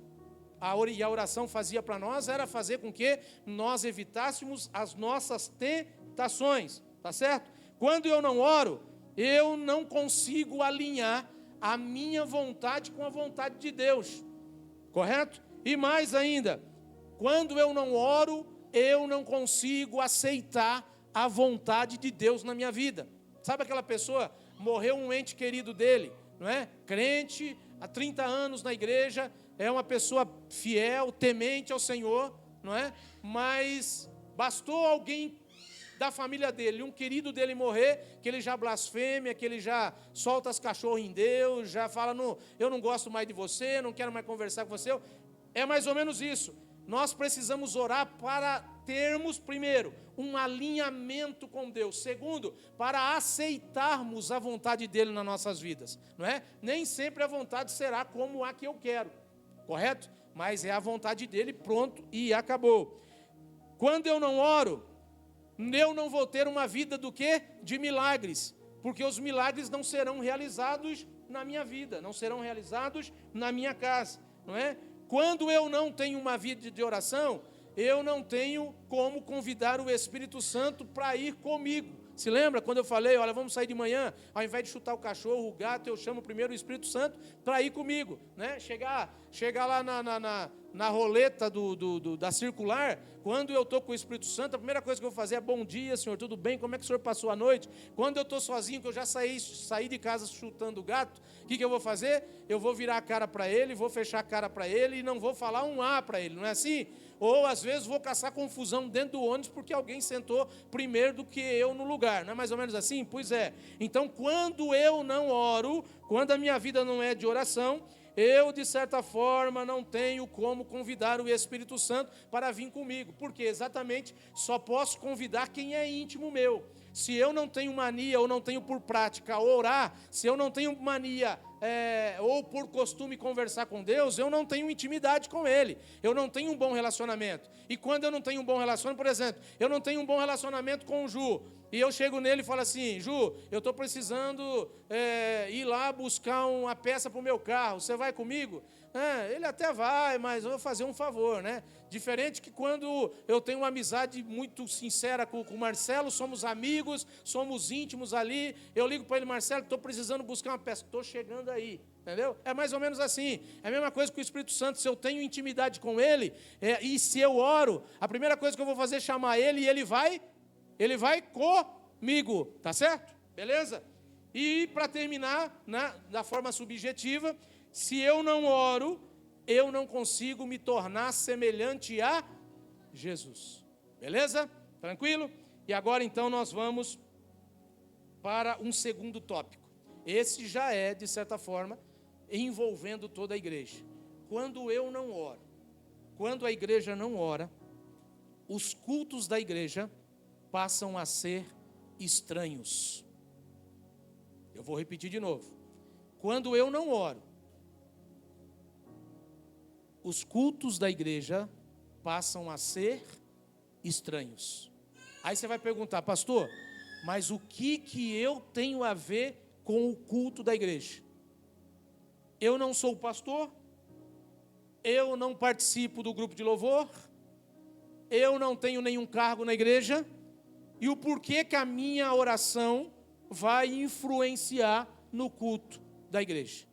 e a oração fazia para nós era fazer com que nós evitássemos as nossas tentações, tá certo? Quando eu não oro, eu não consigo alinhar a minha vontade com a vontade de Deus, correto? E mais ainda, quando eu não oro, eu não consigo aceitar a vontade de Deus na minha vida. Sabe aquela pessoa, morreu um ente querido dele, não é? Crente, há 30 anos na igreja, é uma pessoa fiel, temente ao Senhor, não é? Mas bastou alguém da família dele, um querido dele morrer, que ele já blasfêmia, que ele já solta as cachorras em Deus, já fala, eu não gosto mais de você, não quero mais conversar com você. É mais ou menos isso. Nós precisamos orar para termos, primeiro, um alinhamento com Deus. Segundo, para aceitarmos a vontade dele nas nossas vidas, não é? Nem sempre a vontade será como a que eu quero, correto? Mas é a vontade dele, pronto, e acabou. Quando eu não oro, eu não vou ter uma vida do quê? De milagres, porque os milagres não serão realizados na minha vida, não serão realizados na minha casa, não é? Quando eu não tenho uma vida de oração, eu não tenho como convidar o Espírito Santo para ir comigo. Se lembra quando eu falei, olha, vamos sair de manhã, ao invés de chutar o cachorro, o gato, eu chamo primeiro o Espírito Santo para ir comigo, né? Chegar lá na roleta da circular, quando eu estou com o Espírito Santo, a primeira coisa que eu vou fazer é bom dia, senhor, tudo bem? Como é que o senhor passou a noite? Quando eu estou sozinho, que eu já saí de casa chutando o gato, o que eu vou fazer? Eu vou virar a cara para ele, vou fechar a cara para ele e não vou falar um A para ele, não é assim? Ou às vezes vou caçar confusão dentro do ônibus porque alguém sentou primeiro do que eu no lugar, não é mais ou menos assim? Pois é. Então, quando eu não oro, quando a minha vida não é de oração, eu, de certa forma, não tenho como convidar o Espírito Santo para vir comigo, porque exatamente só posso convidar quem é íntimo meu. Se eu não tenho mania ou não tenho por prática orar, se eu não tenho mania ou por costume conversar com Deus, eu não tenho intimidade com Ele, eu não tenho um bom relacionamento. E quando eu não tenho um bom relacionamento, por exemplo, eu não tenho um bom relacionamento com o Ju, e eu chego nele e falo assim, Ju, eu estou precisando ir lá buscar uma peça para o meu carro, você vai comigo? Ele até vai, mas eu vou fazer um favor, né? Diferente que quando eu tenho uma amizade muito sincera com o Marcelo, somos amigos, somos íntimos ali, eu ligo para ele, Marcelo, estou precisando buscar uma peça, estou chegando aí, entendeu? É mais ou menos assim, é a mesma coisa que o Espírito Santo, se eu tenho intimidade com ele, e se eu oro, a primeira coisa que eu vou fazer é chamar ele, e ele vai comigo, tá certo? Beleza? E para terminar, da forma subjetiva, se eu não oro, eu não consigo me tornar semelhante a Jesus. Beleza? Tranquilo? E agora então nós vamos para um segundo tópico. Esse já é, de certa forma, envolvendo toda a igreja. Quando eu não oro, quando a igreja não ora, os cultos da igreja passam a ser estranhos. Eu vou repetir de novo. Quando eu não oro, os cultos da igreja passam a ser estranhos. Aí você vai perguntar, pastor, mas o que eu tenho a ver com o culto da igreja? Eu não sou pastor, eu não participo do grupo de louvor, eu não tenho nenhum cargo na igreja e o porquê que a minha oração vai influenciar no culto da igreja.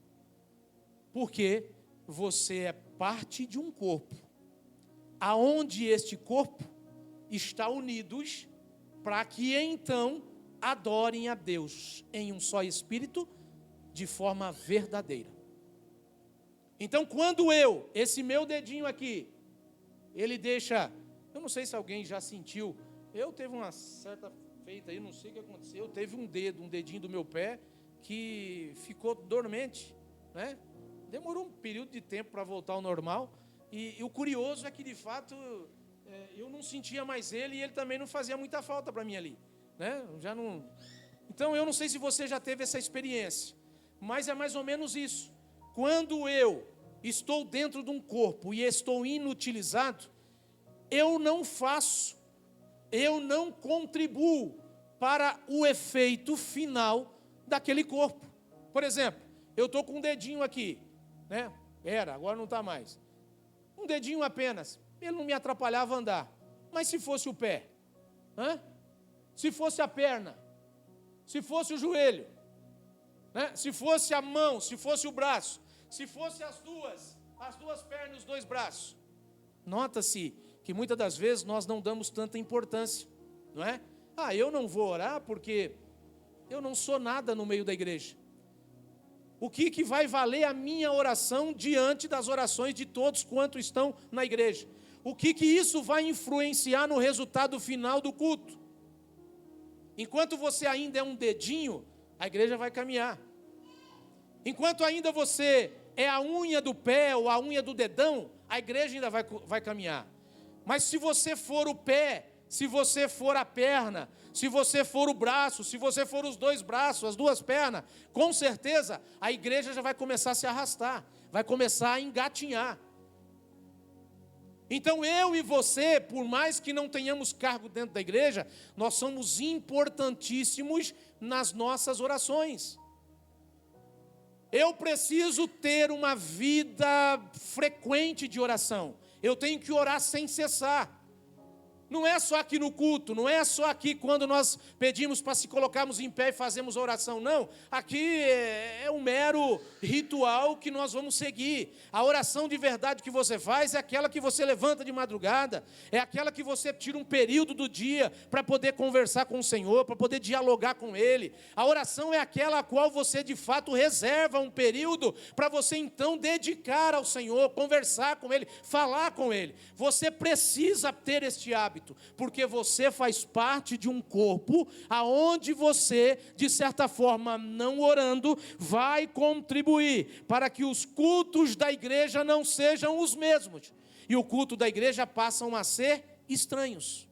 Porque você é parte de um corpo, aonde este corpo está unidos para que então adorem a Deus em um só espírito, de forma verdadeira. Então, quando esse meu dedinho aqui, ele deixa, eu não sei se alguém já sentiu, eu teve uma certa feita aí, não sei o que aconteceu, teve um dedinho do meu pé que ficou dormente, né? Demorou um período de tempo para voltar ao normal, e o curioso é que, de fato, eu não sentia mais ele, e ele também não fazia muita falta para mim ali, né? Já não. Então, eu não sei se você já teve essa experiência, mas é mais ou menos isso. Quando eu estou dentro de um corpo e estou inutilizado, eu não contribuo para o efeito final daquele corpo. Por exemplo, eu estou com um dedinho aqui, né? Agora não está mais. Um dedinho apenas, ele não me atrapalhava a andar. Mas se fosse o pé, se fosse a perna, se fosse o joelho, né? Se fosse a mão, se fosse o braço, se fosse as duas pernas, os dois braços. Nota-se que muitas das vezes nós não damos tanta importância, não é? Eu não vou orar porque eu não sou nada no meio da igreja. O que vai valer a minha oração diante das orações de todos quanto estão na igreja? O que isso vai influenciar no resultado final do culto? Enquanto você ainda é um dedinho, a igreja vai caminhar. Enquanto ainda você é a unha do pé ou a unha do dedão, a igreja ainda vai caminhar. Mas se você for o pé, se você for a perna, se você for o braço, se você for os dois braços, as duas pernas, com certeza a igreja já vai começar a se arrastar, vai começar a engatinhar. Então eu e você, por mais que não tenhamos cargo dentro da igreja, nós somos importantíssimos nas nossas orações. Eu preciso ter uma vida frequente de oração. Eu tenho que orar sem cessar. Não é só aqui no culto, não é só aqui quando nós pedimos para se colocarmos em pé e fazemos oração, não. Aqui é um mero ritual que nós vamos seguir. A oração de verdade que você faz é aquela que você levanta de madrugada, é aquela que você tira um período do dia para poder conversar com o Senhor, para poder dialogar com Ele. A oração é aquela a qual você de fato reserva um período para você então dedicar ao Senhor, conversar com Ele, falar com Ele. Você precisa ter este hábito, porque você faz parte de um corpo aonde você, de certa forma, não orando, vai contribuir para que os cultos da igreja não sejam os mesmos. E o culto da igreja passam a ser estranhos.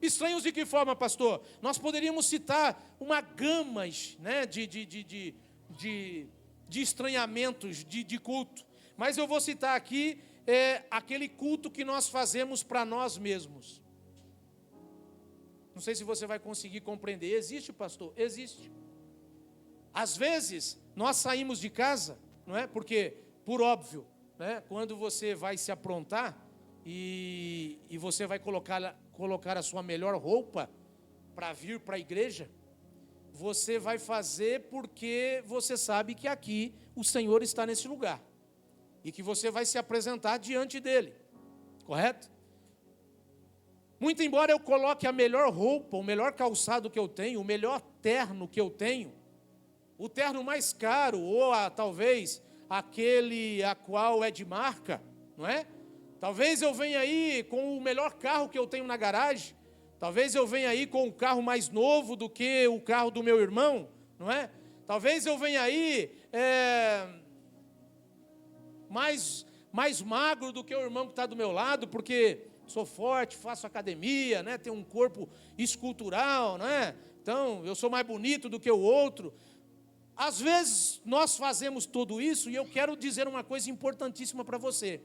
Estranhos de que forma, pastor? Nós poderíamos citar uma gama, né, de estranhamentos de culto. Mas eu vou citar aqui aquele culto que nós fazemos para nós mesmos. Não sei se você vai conseguir compreender. Existe, pastor? Existe. Às vezes, nós saímos de casa, não é? Porque, por óbvio, né, quando você vai se aprontar e você vai colocar a sua melhor roupa para vir para a igreja, você vai fazer porque você sabe que aqui o Senhor está nesse lugar. E que você vai se apresentar diante dele, correto? Muito embora eu coloque a melhor roupa, o melhor calçado que eu tenho, o melhor terno que eu tenho, o terno mais caro, ou talvez aquele a qual é de marca, não é? Talvez eu venha aí com o melhor carro que eu tenho na garagem, talvez eu venha aí com um carro mais novo do que o carro do meu irmão, não é? Talvez eu venha aí mais magro do que o irmão que está do meu lado, porque sou forte, faço academia, né? Tenho um corpo escultural, né? Então eu sou mais bonito do que o outro. Às vezes nós fazemos tudo isso, e eu quero dizer uma coisa importantíssima para você.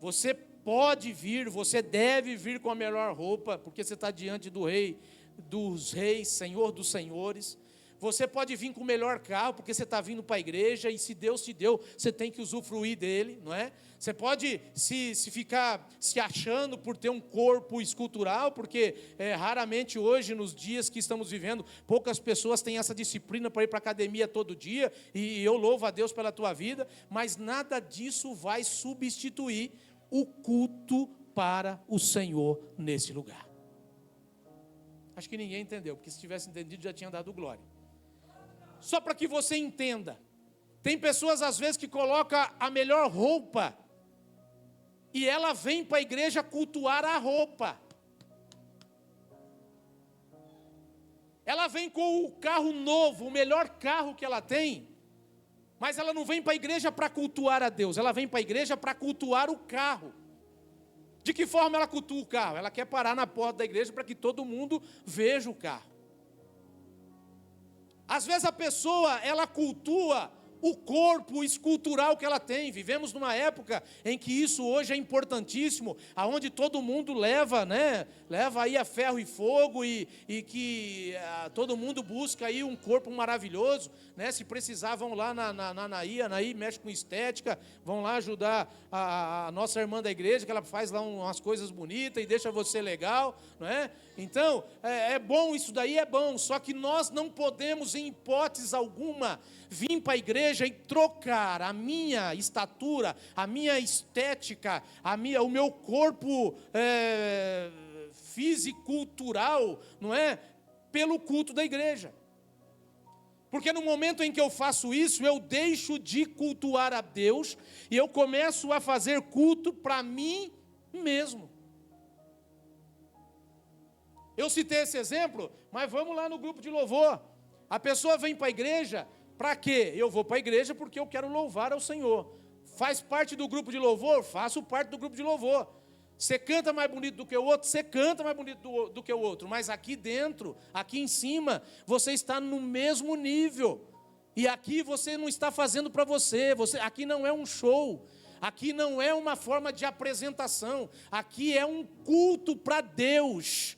Você pode vir, você deve vir com a melhor roupa, porque você está diante do Rei dos Reis, Senhor dos Senhores. Você pode vir com o melhor carro, porque você está vindo para a igreja, e se Deus te deu, você tem que usufruir dele, não é? Você pode se ficar se achando por ter um corpo escultural, porque raramente hoje, nos dias que estamos vivendo, poucas pessoas têm essa disciplina para ir para a academia todo dia, e eu louvo a Deus pela tua vida, mas nada disso vai substituir o culto para o Senhor nesse lugar. Acho que ninguém entendeu, porque se tivesse entendido já tinha dado glória. Só para que você entenda, tem pessoas às vezes que colocam a melhor roupa e ela vem para a igreja cultuar a roupa. Ela vem com o carro novo, o melhor carro que ela tem, mas ela não vem para a igreja para cultuar a Deus, ela vem para a igreja para cultuar o carro. De que forma ela cultua o carro? Ela quer parar na porta da igreja para que todo mundo veja o carro. Às vezes a pessoa, ela cultua o corpo escultural que ela tem. Vivemos numa época em que isso hoje é importantíssimo, aonde todo mundo leva, né? Leva aí a ferro e fogo e que todo mundo busca aí um corpo maravilhoso, né? Se precisar, vão lá na Anaí mexe com estética, vão lá ajudar a nossa irmã da igreja, que ela faz lá umas coisas bonitas e deixa você legal, não é? Então, é bom, isso daí é bom, só que nós não podemos, em hipótese alguma, vir para a igreja e trocar a minha estatura, a minha estética, o meu corpo fisicultural, não é? Pelo culto da igreja. Porque no momento em que eu faço isso, eu deixo de cultuar a Deus e eu começo a fazer culto para mim mesmo. Eu citei esse exemplo, mas vamos lá no grupo de louvor. A pessoa vem para a igreja, para quê? Eu vou para a igreja porque eu quero louvar ao Senhor. Faz parte do grupo de louvor? Faço parte do grupo de louvor. Você canta mais bonito do que o outro? Você canta mais bonito do que o outro. Mas aqui dentro, aqui em cima, você está no mesmo nível. E aqui você não está fazendo para você. Aqui não é um show. Aqui não é uma forma de apresentação. Aqui é um culto para Deus.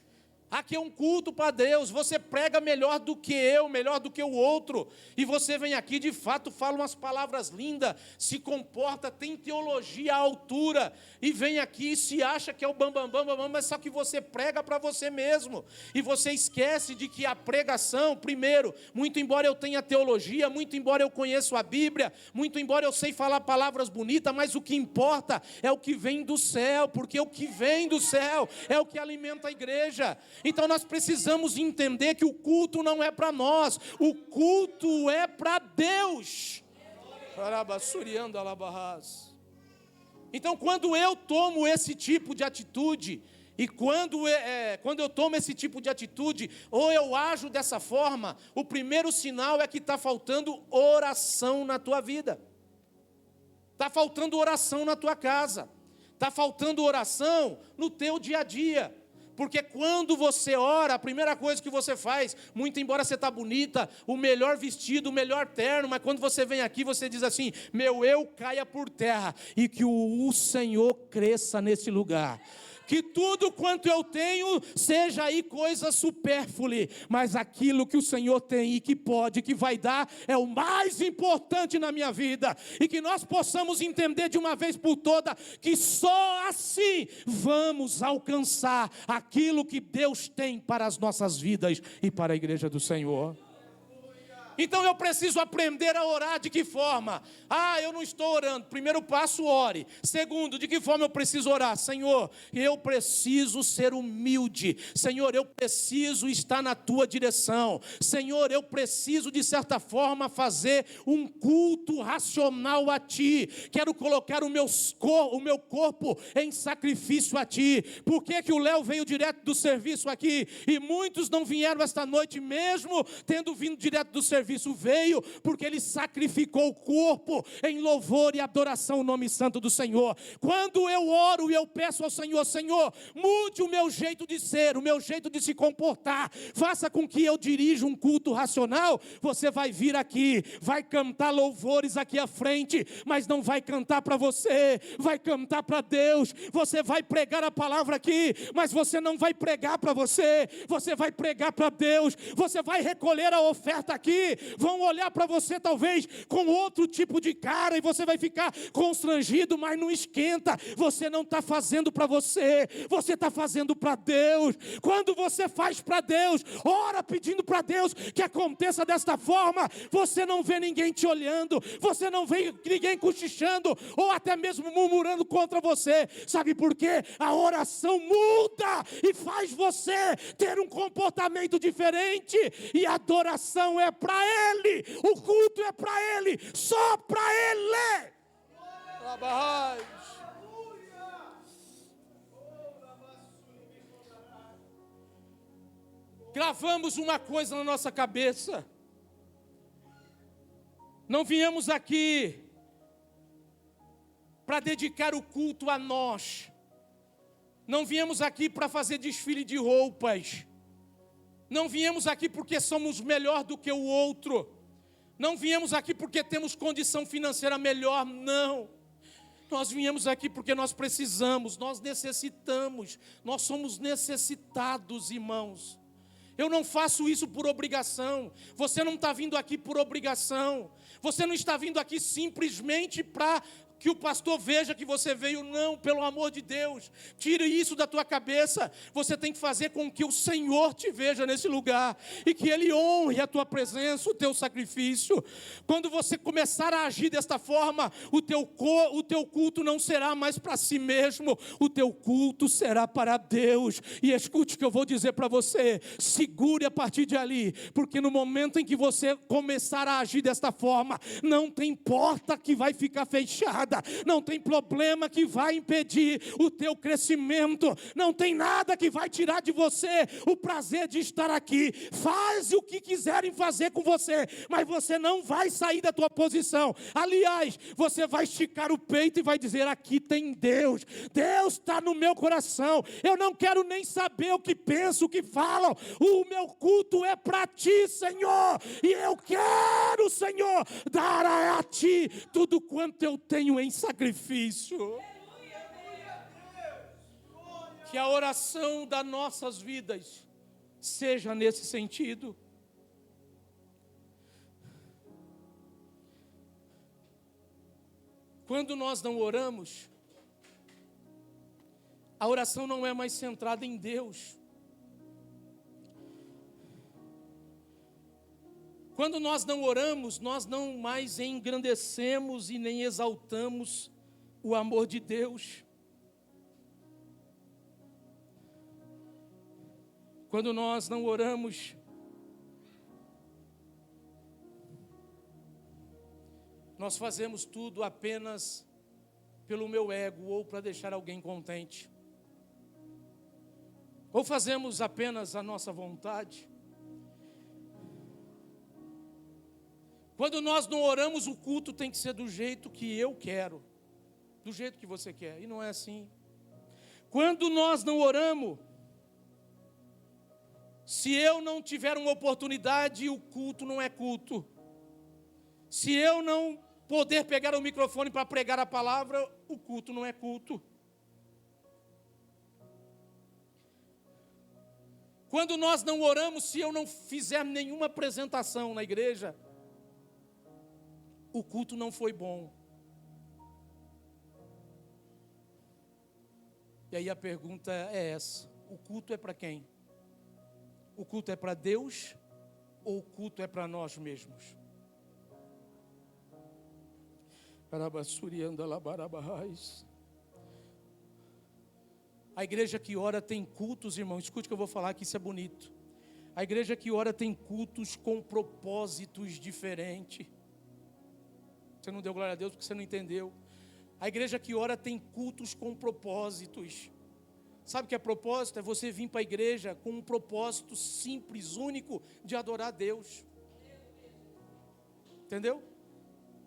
Aqui é um culto para Deus, você prega melhor do que eu, melhor do que o outro, e você vem aqui, de fato, fala umas palavras lindas, se comporta, tem teologia à altura, e vem aqui e se acha que é o bambambam, mas só que você prega para você mesmo, e você esquece de que a pregação, primeiro, muito embora eu tenha teologia, muito embora eu conheça a Bíblia, muito embora eu sei falar palavras bonitas, mas o que importa é o que vem do céu, porque o que vem do céu é o que alimenta a igreja. Então nós precisamos entender que o culto não é para nós, o culto é para Deus. Então quando eu tomo esse tipo de atitude, e quando eu tomo esse tipo de atitude, ou eu ajo dessa forma, o primeiro sinal é que está faltando oração na tua vida. Está faltando oração na tua casa. Está faltando oração no teu dia a dia. Porque quando você ora, a primeira coisa que você faz, muito embora você está bonita, o melhor vestido, o melhor terno, mas quando você vem aqui, você diz assim, meu eu caia por terra, e que o Senhor cresça nesse lugar. Que tudo quanto eu tenho seja aí coisa supérflua, mas aquilo que o Senhor tem e que pode, que vai dar, é o mais importante na minha vida. E que nós possamos entender de uma vez por toda, que só assim vamos alcançar aquilo que Deus tem para as nossas vidas e para a igreja do Senhor. Então eu preciso aprender a orar de que forma? Eu não estou orando. Primeiro passo, ore. Segundo, de que forma eu preciso orar? Senhor, eu preciso ser humilde. Senhor, eu preciso estar na tua direção. Senhor, eu preciso de certa forma fazer um culto racional a ti. Quero colocar o meu corpo em sacrifício a ti. Por que que o Léo veio direto do serviço aqui? E muitos não vieram esta noite mesmo tendo vindo direto do serviço? serviço veio porque Ele sacrificou o corpo em louvor e adoração ao nome santo do Senhor. Quando eu oro e eu peço ao Senhor, Senhor, mude o meu jeito de ser, o meu jeito de se comportar, faça com que eu dirija um culto racional, você vai vir aqui, vai cantar louvores aqui à frente, mas não vai cantar para você, vai cantar para Deus. Você vai pregar a palavra aqui, mas você não vai pregar para você, você vai pregar para Deus. Você vai recolher a oferta aqui, vão olhar para você talvez com outro tipo de cara, e você vai ficar constrangido, mas não esquenta. Você não está fazendo para você, você está fazendo para Deus. Quando você faz para Deus, ora pedindo para Deus que aconteça desta forma, você não vê ninguém te olhando, você não vê ninguém cochichando, ou até mesmo murmurando contra você. Sabe por quê? A oração muda e faz você ter um comportamento diferente, e a adoração é para Ele, o culto é para Ele, só para Ele. Gravamos uma coisa na nossa cabeça: não viemos aqui para dedicar o culto a nós, não viemos aqui para fazer desfile de roupas, não viemos aqui porque somos melhor do que o outro, não viemos aqui porque temos condição financeira melhor, não. Nós viemos aqui porque nós precisamos, nós necessitamos, nós somos necessitados, irmãos. Eu não faço isso por obrigação, você não está vindo aqui por obrigação, você não está vindo aqui simplesmente para que o pastor veja que você veio, não, pelo amor de Deus, tire isso da tua cabeça. Você tem que fazer com que o Senhor te veja nesse lugar, e que Ele honre a tua presença, o teu sacrifício. Quando você começar a agir desta forma, o teu culto não será mais para si mesmo, o teu culto será para Deus. E escute o que eu vou dizer para você, segure a partir de ali, porque no momento em que você começar a agir desta forma, não tem porta que vai ficar fechada, não tem problema que vai impedir o teu crescimento, não tem nada que vai tirar de você o prazer de estar aqui. Faz o que quiserem fazer com você, mas você não vai sair da tua posição. Aliás, você vai esticar o peito e vai dizer: aqui tem Deus, Deus está no meu coração, eu não quero nem saber o que pensam, o que falam, o meu culto é para Ti, Senhor, e eu quero, Senhor, dar a Ti tudo quanto eu tenho em sacrifício. Que a oração das nossas vidas seja nesse sentido. Quando nós não oramos, a oração não é mais centrada em Deus. Quando nós não oramos, nós não mais engrandecemos e nem exaltamos o amor de Deus. Quando nós não oramos, nós fazemos tudo apenas pelo meu ego, ou para deixar alguém contente, ou fazemos apenas a nossa vontade. Quando nós não oramos, o culto tem que ser do jeito que eu quero, do jeito que você quer, e não é assim. Quando nós não oramos, se eu não tiver uma oportunidade, o culto não é culto. Se eu não poder pegar o microfone para pregar a palavra, o culto não é culto. Quando nós não oramos, se eu não fizer nenhuma apresentação na igreja, o culto não foi bom. E aí a pergunta é essa: o culto é para quem? O culto é para Deus ou o culto é para nós mesmos? A igreja que ora tem cultos, irmão, escute o que eu vou falar, que isso é bonito. A igreja que ora tem cultos com propósitos diferentes. Você não deu glória a Deus porque você não entendeu. A igreja que ora tem cultos com propósitos. Sabe o que é propósito? É você vir para a igreja com um propósito simples, único, de adorar a Deus. Entendeu?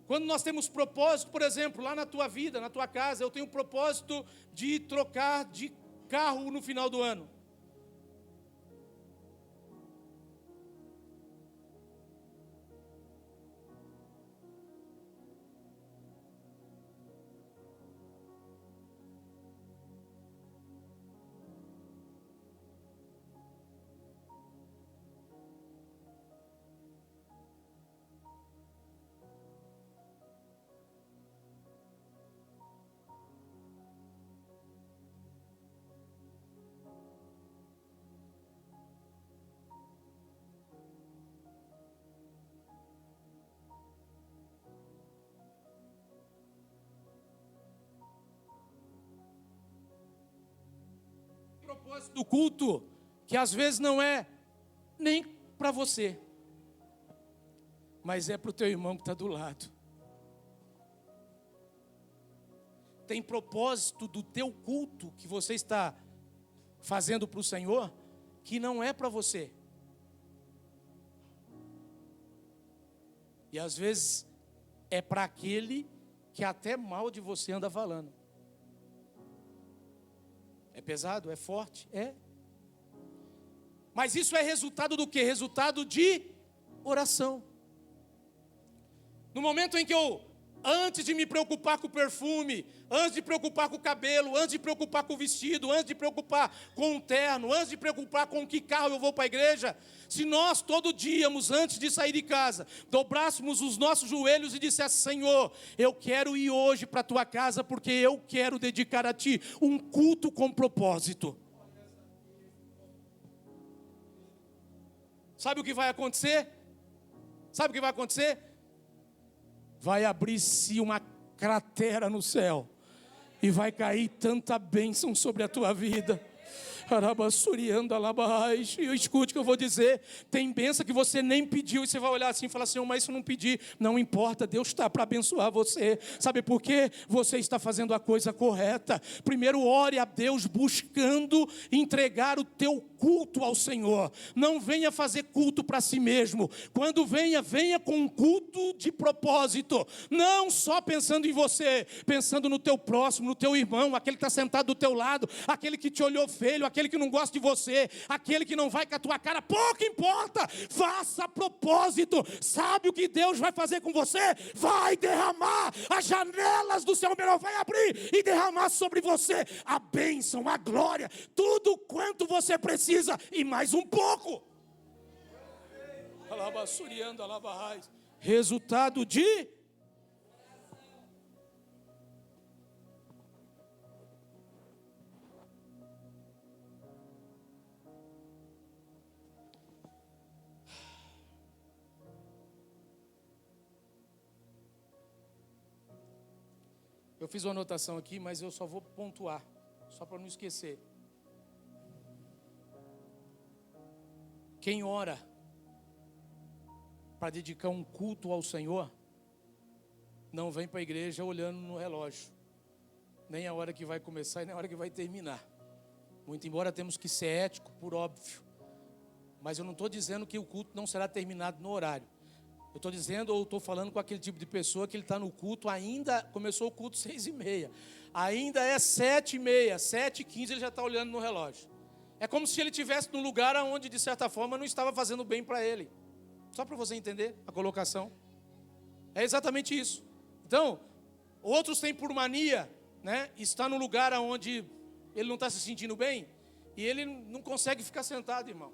Quando nós temos propósito, por exemplo, lá na tua vida, na tua casa, eu tenho o propósito de trocar de carro no final do ano. Propósito do culto, que às vezes não é nem para você, mas é para o teu irmão que está do lado. Tem propósito do teu culto que você está fazendo para o Senhor, que não é para você. E às vezes é para aquele que até mal de você anda falando. É pesado? É forte? É. Mas isso é resultado do quê? Resultado de oração. No momento em que eu, antes de me preocupar com o perfume, antes de preocupar com o cabelo, antes de preocupar com o vestido, antes de preocupar com o terno, antes de preocupar com que carro eu vou para a igreja, se nós todo dia, antes de sair de casa, dobrássemos os nossos joelhos e dissesse: Senhor, eu quero ir hoje para a tua casa, porque eu quero dedicar a ti um culto com propósito. Sabe o que vai acontecer? Sabe o que vai acontecer? Vai abrir-se uma cratera no céu e vai cair tanta bênção sobre a tua vida. Escute o que eu vou dizer. Tem bênção que você nem pediu e você vai olhar assim e falar: Senhor, mas isso eu não pedi. Não importa, Deus está para abençoar você. Sabe por quê? Você está fazendo a coisa correta. Primeiro ore a Deus buscando entregar o teu culto ao Senhor. Não venha fazer culto para si mesmo. Quando venha com um culto de propósito. Não só pensando em você, pensando no teu próximo, no teu irmão, aquele que está sentado do teu lado, aquele que te olhou feio, aquele que não gosta de você, aquele que não vai com a tua cara. Pouco importa, faça a propósito. Sabe o que Deus vai fazer com você? Vai derramar as janelas do céu, vai abrir e derramar sobre você a bênção, a glória, tudo quanto você precisa e mais um pouco. Resultado de eu fiz uma anotação aqui, mas eu só vou pontuar, só para não esquecer. Quem ora para dedicar um culto ao Senhor, não vem para a igreja olhando no relógio, nem a hora que vai começar e nem a hora que vai terminar. Muito embora temos que ser ético, por óbvio, mas eu não estou dizendo que o culto não será terminado no horário. Eu estou dizendo, ou estou falando com aquele tipo de pessoa que ele está no culto, ainda começou o culto 6h30, ainda é 7h30, 7h15 ele já está olhando no relógio. É como se ele estivesse num lugar onde, de certa forma, não estava fazendo bem para ele. Só para você entender a colocação. É exatamente isso. Então, outros têm por mania, né, está no lugar onde ele não está se sentindo bem, e ele não consegue ficar sentado, irmão,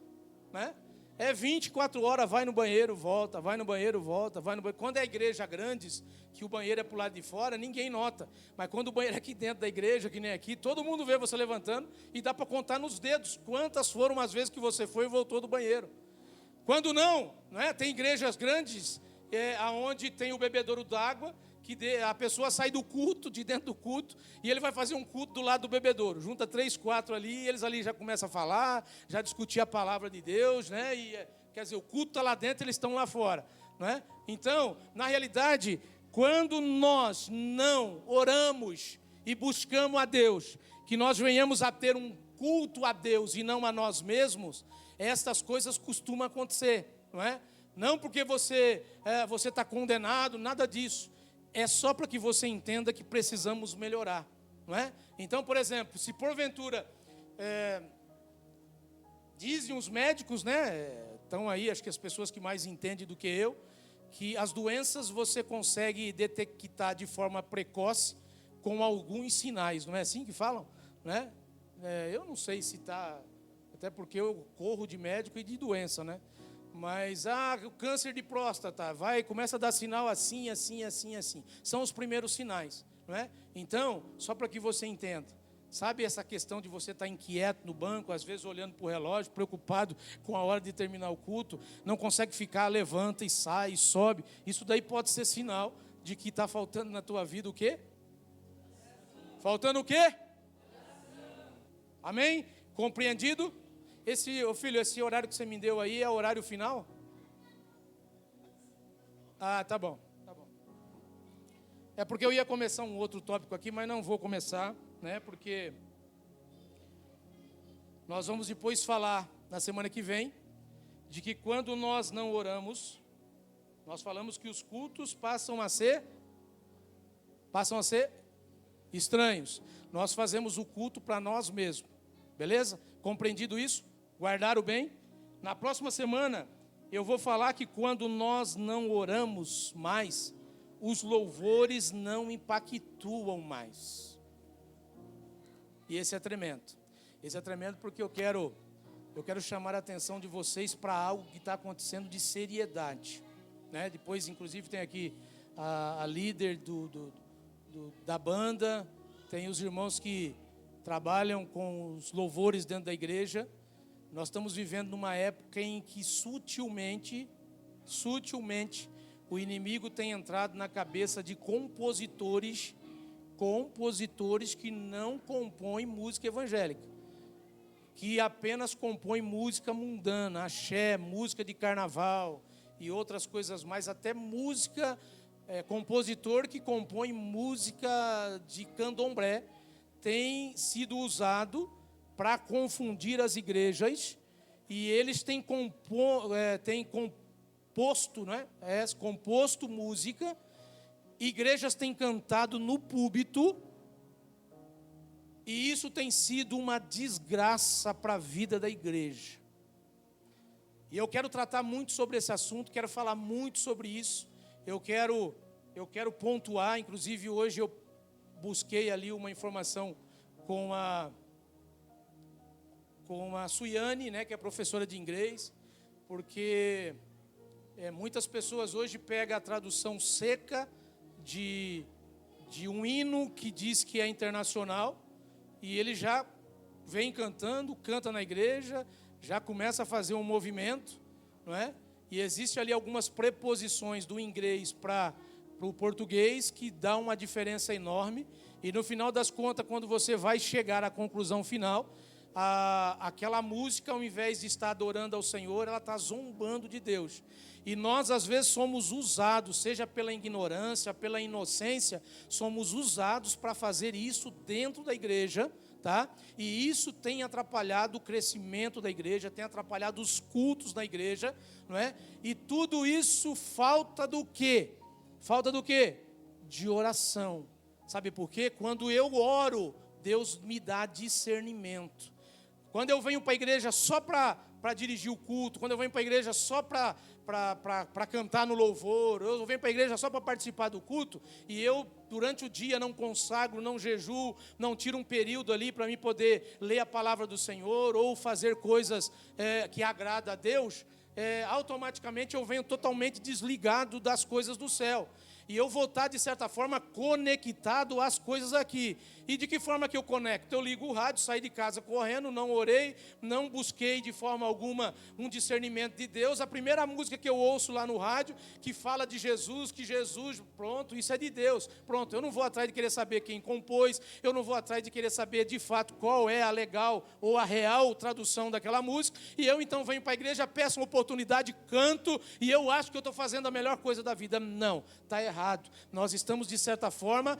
né? É 24 horas, vai no banheiro, volta, vai no banheiro, volta, vai no banheiro. Quando é igreja grandes, que o banheiro é para o lado de fora, ninguém nota. Mas quando o banheiro é aqui dentro da igreja, que nem aqui, todo mundo vê você levantando e dá para contar nos dedos quantas foram as vezes que você foi e voltou do banheiro. Quando não é? Tem igrejas grandes, onde tem o bebedouro d'água, que a pessoa sai do culto, de dentro do culto, e ele vai fazer um culto do lado do bebedouro. Junta 3, 4 ali, e eles ali já começam a falar, já discutir a palavra de Deus, né? E, quer dizer, o culto está lá dentro, eles estão lá fora, não é? Então, na realidade, quando nós não oramos e buscamos a Deus, que nós venhamos a ter um culto a Deus e não a nós mesmos, estas coisas costumam acontecer, não é? Não porque você está condenado, nada disso. É só para que você entenda que precisamos melhorar, não é? Então, por exemplo, se porventura dizem os médicos, né? Estão aí, acho que as pessoas que mais entendem do que eu, que as doenças você consegue detectar de forma precoce com alguns sinais, não é assim que falam, né? Eu não sei se está, até porque eu corro de médico e de doença, né? Mas, o câncer de próstata, começa a dar sinal assim, assim, assim, assim. São os primeiros sinais, não é? Então, só para que você entenda, sabe essa questão de você estar inquieto no banco, às vezes olhando para o relógio, preocupado com a hora de terminar o culto, não consegue ficar, levanta e sai, e sobe. Isso daí pode ser sinal de que está faltando na tua vida o quê? Faltando o quê? Amém? Compreendido? Filho, esse horário que você me deu aí é o horário final? Tá bom. É porque eu ia começar um outro tópico aqui, mas não vou começar, né? Porque nós vamos depois falar na semana que vem de que quando nós não oramos, nós falamos que os cultos passam a ser estranhos. Nós fazemos o culto para nós mesmos, beleza? Compreendido isso? Guardaram bem? Na próxima semana eu vou falar que quando nós não oramos mais, os louvores não impactuam mais. E esse é tremendo. Esse é tremendo porque eu quero chamar a atenção de vocês para algo que está acontecendo de seriedade, né? Depois, inclusive, tem aqui a líder da banda, tem os irmãos que trabalham com os louvores dentro da igreja. Nós estamos vivendo numa época em que sutilmente, o inimigo tem entrado na cabeça de compositores que não compõem música evangélica, que apenas compõem música mundana, axé, música de carnaval e outras coisas mais, até música, compositor que compõe música de candomblé, tem sido usado para confundir as igrejas, e eles têm composto música, igrejas têm cantado no púlpito, e isso tem sido uma desgraça para a vida da igreja. E eu quero tratar muito sobre esse assunto, quero falar muito sobre isso. Eu quero pontuar, inclusive hoje eu busquei ali uma informação com a Suiane, né, que é professora de inglês, porque muitas pessoas hoje pegam a tradução seca de um hino que diz que é internacional, e ele já vem cantando, canta na igreja, já começa a fazer um movimento, não é? E existe ali algumas preposições do inglês para o português que dá uma diferença enorme, e no final das contas, quando você vai chegar à conclusão final, aquela música, ao invés de estar adorando ao Senhor, ela está zombando de Deus. E nós, às vezes, somos usados, seja pela ignorância, pela inocência, somos usados para fazer isso dentro da igreja, tá? E isso tem atrapalhado o crescimento da igreja, tem atrapalhado os cultos da igreja, não é? E tudo isso falta do quê? Falta do quê? De oração. Sabe por quê? Quando eu oro, Deus me dá discernimento. Quando eu venho para a igreja só para dirigir o culto, quando eu venho para a igreja só para cantar no louvor, eu venho para a igreja só para participar do culto, e eu, durante o dia, não consagro, não jejuo, não tiro um período ali para mim poder ler a palavra do Senhor, ou fazer coisas que agradam a Deus, automaticamente eu venho totalmente desligado das coisas do céu. E eu vou estar, de certa forma, conectado às coisas aqui. E de que forma que eu conecto? Eu ligo o rádio, saí de casa correndo, não orei, não busquei de forma alguma um discernimento de Deus. A primeira música que eu ouço lá no rádio, que fala de Jesus, que Jesus, pronto, isso é de Deus. Pronto, eu não vou atrás de querer saber quem compôs, eu não vou atrás de querer saber de fato qual é a legal ou a real tradução daquela música. E eu então venho para a igreja, peço uma oportunidade, canto, e eu acho que eu estou fazendo a melhor coisa da vida. Não, está errado. Nós estamos, de certa forma,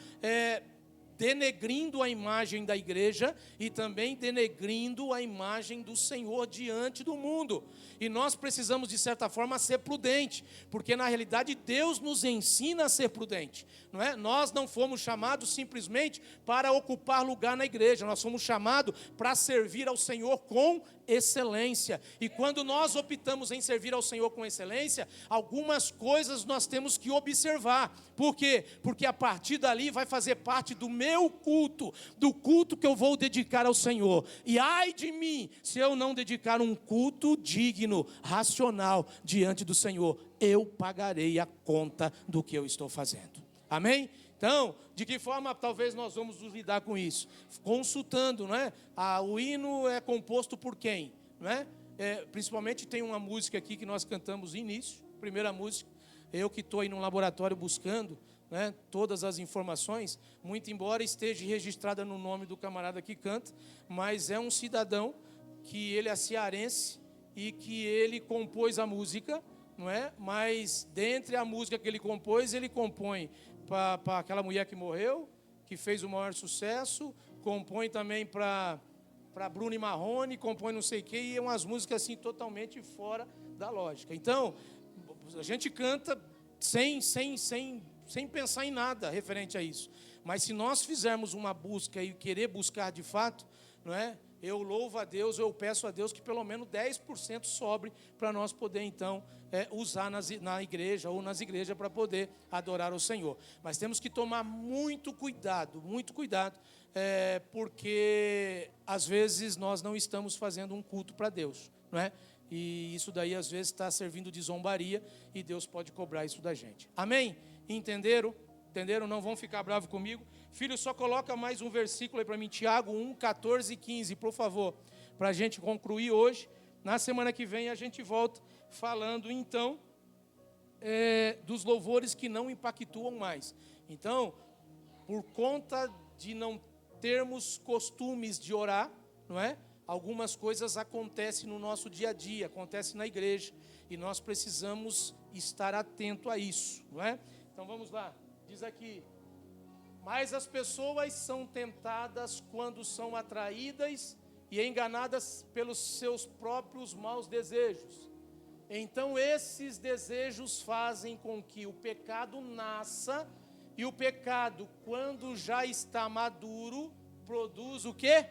denegrindo a imagem da igreja e também denegrindo a imagem do Senhor diante do mundo. E nós precisamos, de certa forma, ser prudente, porque na realidade Deus nos ensina a ser prudente, não é? Nós não fomos chamados simplesmente para ocupar lugar na igreja, nós fomos chamados para servir ao Senhor com excelência. E quando nós optamos em servir ao Senhor com excelência, algumas coisas nós temos que observar. Por quê? Porque a partir dali vai fazer parte do meu culto, do culto que eu vou dedicar ao Senhor. E ai de mim, se eu não dedicar um culto digno, racional, diante do Senhor, eu pagarei a conta do que eu estou fazendo. Amém? Então, de que forma talvez nós vamos lidar com isso? Consultando, não é? O hino é composto por quem? Não é? Principalmente tem uma música aqui que nós cantamos no início, primeira música. Eu que estou aí no laboratório buscando, né, todas as informações, muito embora esteja registrada no nome do camarada que canta, mas é um cidadão que ele é cearense e que ele compôs a música, não é? Mas dentre a música que ele compõe para aquela mulher que morreu, que fez o maior sucesso, compõe também para Bruno e Marrone, compõe não sei o quê, e umas músicas assim totalmente fora da lógica. Então, a gente canta sem pensar em nada referente a isso. Mas se nós fizermos uma busca e querer buscar de fato, não é? Eu louvo a Deus, eu peço a Deus que pelo menos 10% sobre para nós poder então usar na igreja ou nas igrejas para poder adorar o Senhor. Mas temos que tomar muito cuidado, porque às vezes nós não estamos fazendo um culto para Deus, não é? E isso daí às vezes está servindo de zombaria e Deus pode cobrar isso da gente. Amém? Entenderam? Entenderam? Não vão ficar bravos comigo. Filho, só coloca mais um versículo aí para mim, Tiago 1, 14 e 15, por favor, para a gente concluir hoje. Na semana que vem a gente volta falando então dos louvores que não impactuam mais. Então, por conta de não termos costumes de orar, não é? Algumas coisas acontecem no nosso dia a dia, acontecem na igreja, e nós precisamos estar atento a isso, não é? Então vamos lá, diz aqui: mas as pessoas são tentadas quando são atraídas e enganadas pelos seus próprios maus desejos. Então esses desejos fazem com que o pecado nasça, e o pecado, quando já está maduro, produz o quê?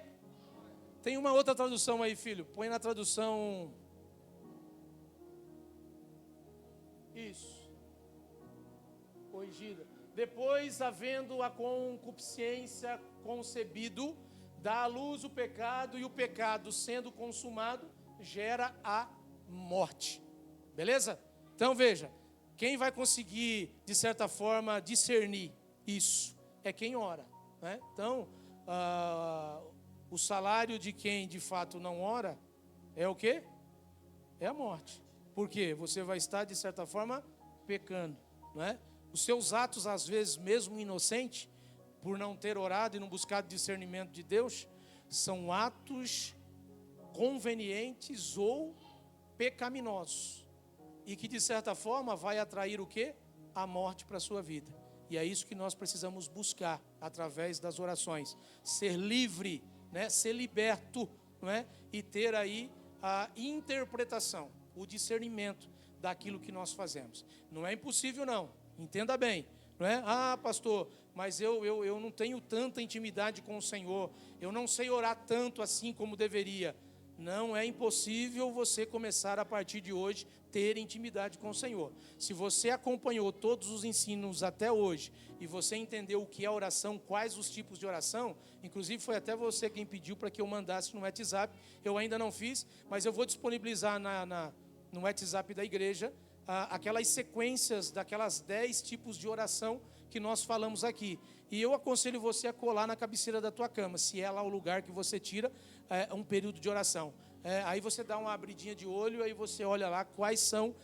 Tem uma outra tradução aí, filho. Põe na tradução. Isso. Corrigida. Depois, havendo a concupiscência concebido, dá à luz o pecado, e o pecado, sendo consumado, gera a morte. Beleza? Então veja, quem vai conseguir, de certa forma, discernir isso é quem ora, né? Então, o salário de quem de fato não ora é o quê? É a morte. Por quê? Você vai estar, de certa forma, pecando, não é? Os seus atos, às vezes, mesmo inocente, por não ter orado e não buscado discernimento de Deus, são atos convenientes ou pecaminosos, e que, de certa forma, vai atrair o quê? A morte para a sua vida. E é isso que nós precisamos buscar através das orações. Ser livre, né? Ser liberto, não é? E ter aí a interpretação, o discernimento daquilo que nós fazemos. Não é impossível, não. Entenda bem, não é? Ah, pastor, mas eu não tenho tanta intimidade com o Senhor. Eu não sei orar tanto assim como deveria. Não é impossível você começar a partir de hoje ter intimidade com o Senhor. Se você acompanhou todos os ensinos até hoje e você entendeu o que é oração, quais os tipos de oração, inclusive foi até você quem pediu para que eu mandasse no WhatsApp, eu ainda não fiz, mas eu vou disponibilizar no WhatsApp da igreja aquelas sequências daquelas 10 tipos de oração que nós falamos aqui. E eu aconselho você a colar na cabeceira da tua cama, se é lá o lugar que você tira um período de oração. Aí você dá uma abridinha de olho, aí você olha lá quais são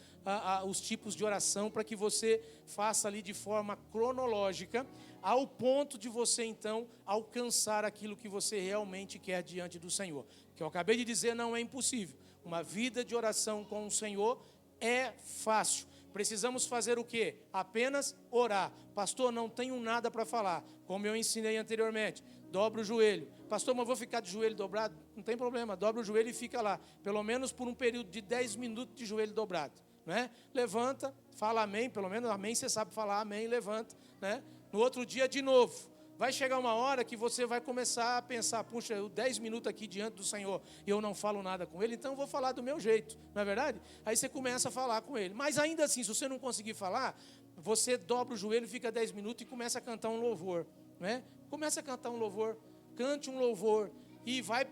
os tipos de oração, para que você faça ali de forma cronológica, ao ponto de você então alcançar aquilo que você realmente quer diante do Senhor. Que eu acabei de dizer, não é impossível. Uma vida de oração com o Senhor é fácil, Precisamos fazer o quê? Apenas orar. Pastor, não tenho nada para falar, como eu ensinei anteriormente. Dobra o joelho. Pastor, mas vou ficar de joelho dobrado? Não tem problema, dobra o joelho e fica lá. Pelo menos por um período de 10 minutos de joelho dobrado. Né? Levanta, fala amém, pelo menos amém você sabe falar, amém, levanta. Né? No outro dia de novo. Vai chegar uma hora que você vai começar a pensar, puxa, eu 10 minutos aqui diante do Senhor e eu não falo nada com Ele, então eu vou falar do meu jeito, não é verdade? Aí você começa a falar com Ele. Mas ainda assim, se você não conseguir falar, você dobra o joelho, fica 10 minutos e começa a cantar um louvor. Né? Começa a cantar um louvor, cante um louvor e vai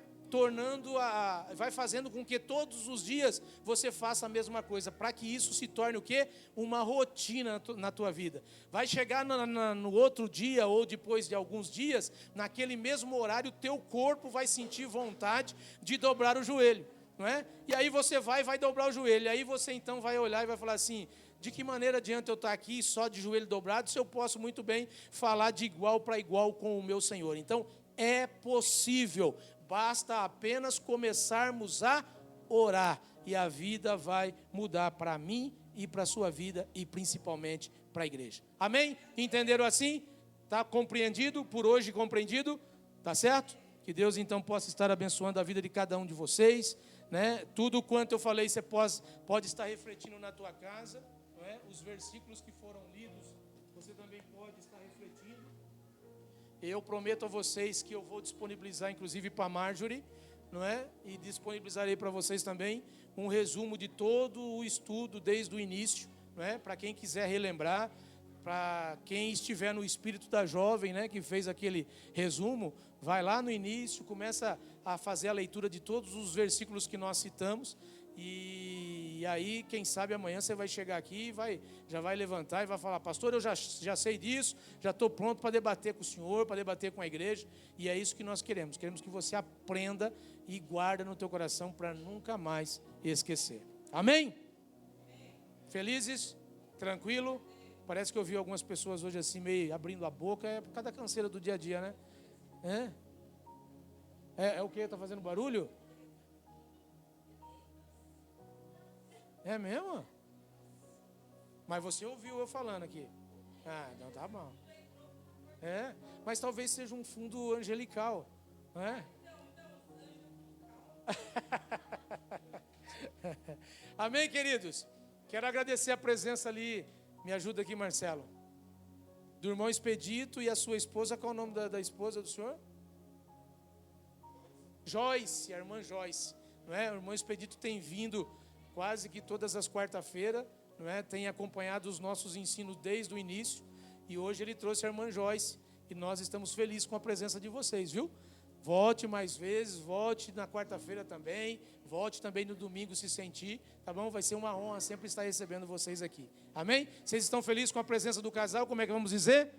vai fazendo com que todos os dias você faça a mesma coisa, para que isso se torne o quê? Uma rotina na tua vida. Vai chegar no outro dia ou depois de alguns dias, naquele mesmo horário, o teu corpo vai sentir vontade de dobrar o joelho, não é? E aí você vai dobrar o joelho, e aí você então vai olhar e vai falar assim, de que maneira adianta eu estar aqui só de joelho dobrado, se eu posso muito bem falar de igual para igual com o meu Senhor? Então, é possível. Basta apenas começarmos a orar e a vida vai mudar para mim e para a sua vida e principalmente para a igreja. Amém? Entenderam assim? Está compreendido? Por hoje compreendido? Tá certo? Que Deus então possa estar abençoando a vida de cada um de vocês. Né? Tudo quanto eu falei você pode estar refletindo na tua casa. Não é? Os versículos que foram lidos você também pode estar refletindo. Eu prometo a vocês que eu vou disponibilizar, inclusive para a Marjorie, não é? E disponibilizarei para vocês também um resumo de todo o estudo desde o início, não é? Para quem quiser relembrar, para quem estiver no espírito da jovem, né, que fez aquele resumo, vai lá no início, começa a fazer a leitura de todos os versículos que nós citamos. E aí, quem sabe amanhã você vai chegar aqui e já vai levantar e vai falar, pastor, eu já sei disso, já estou pronto para debater com o senhor, para debater com a igreja. E é isso que nós queremos. Queremos que você aprenda e guarde no teu coração para nunca mais esquecer. Amém? Felizes? Tranquilo? Parece que eu vi algumas pessoas hoje assim, meio abrindo a boca. É por causa da canseira do dia a dia, né? É o que? Está fazendo barulho? É mesmo? Mas você ouviu eu falando aqui. Ah, então tá bom. É, mas talvez seja um fundo angelical, não é? Amém, queridos? Quero agradecer a presença ali. Me ajuda aqui, Marcelo. Do irmão Expedito e a sua esposa. Qual é o nome da esposa do senhor? Joyce, a irmã Joyce. Não é? O irmão Expedito tem vindo quase que todas as quarta-feiras, não é? Tem acompanhado os nossos ensinos desde o início. E hoje ele trouxe a irmã Joyce. E nós estamos felizes com a presença de vocês, viu? Volte mais vezes, volte na quarta-feira também. Volte também no domingo se sentir, tá bom? Vai ser uma honra sempre estar recebendo vocês aqui. Amém? Vocês estão felizes com a presença do casal? Como é que vamos dizer?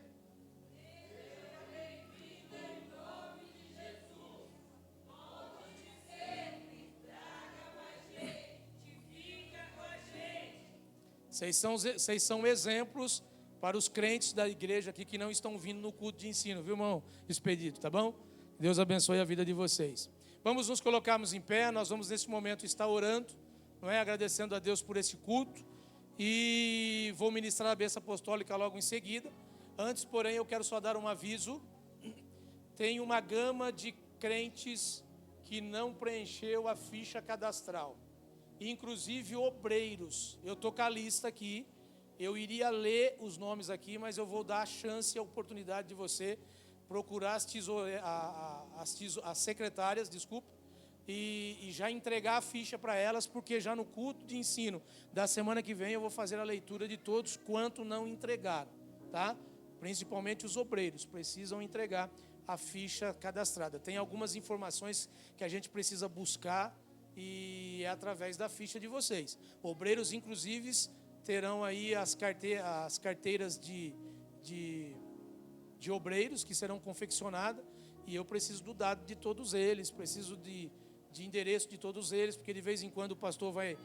Vocês são exemplos para os crentes da igreja aqui que não estão vindo no culto de ensino, viu, irmão Expedito, tá bom? Deus abençoe a vida de vocês. Vamos nos colocarmos em pé, nós vamos nesse momento estar orando, não é? Agradecendo a Deus por esse culto e vou ministrar a bênção apostólica logo em seguida. Antes, porém, eu quero só dar um aviso. Tem uma gama de crentes que não preencheu a ficha cadastral. Inclusive obreiros. Eu estou com a lista aqui. Eu iria ler os nomes aqui, mas eu vou dar a chance e a oportunidade de você procurar as secretárias, e já entregar a ficha para elas, porque já no culto de ensino da semana que vem eu vou fazer a leitura de todos quanto não entregaram, tá? Principalmente os obreiros precisam entregar a ficha cadastrada. Tem algumas informações que a gente precisa buscar e é através da ficha de vocês. Obreiros, inclusive, terão aí as carteiras de obreiros que serão confeccionadas, e eu preciso do dado de todos eles, preciso de endereço de todos eles, porque de vez em quando o pastor vai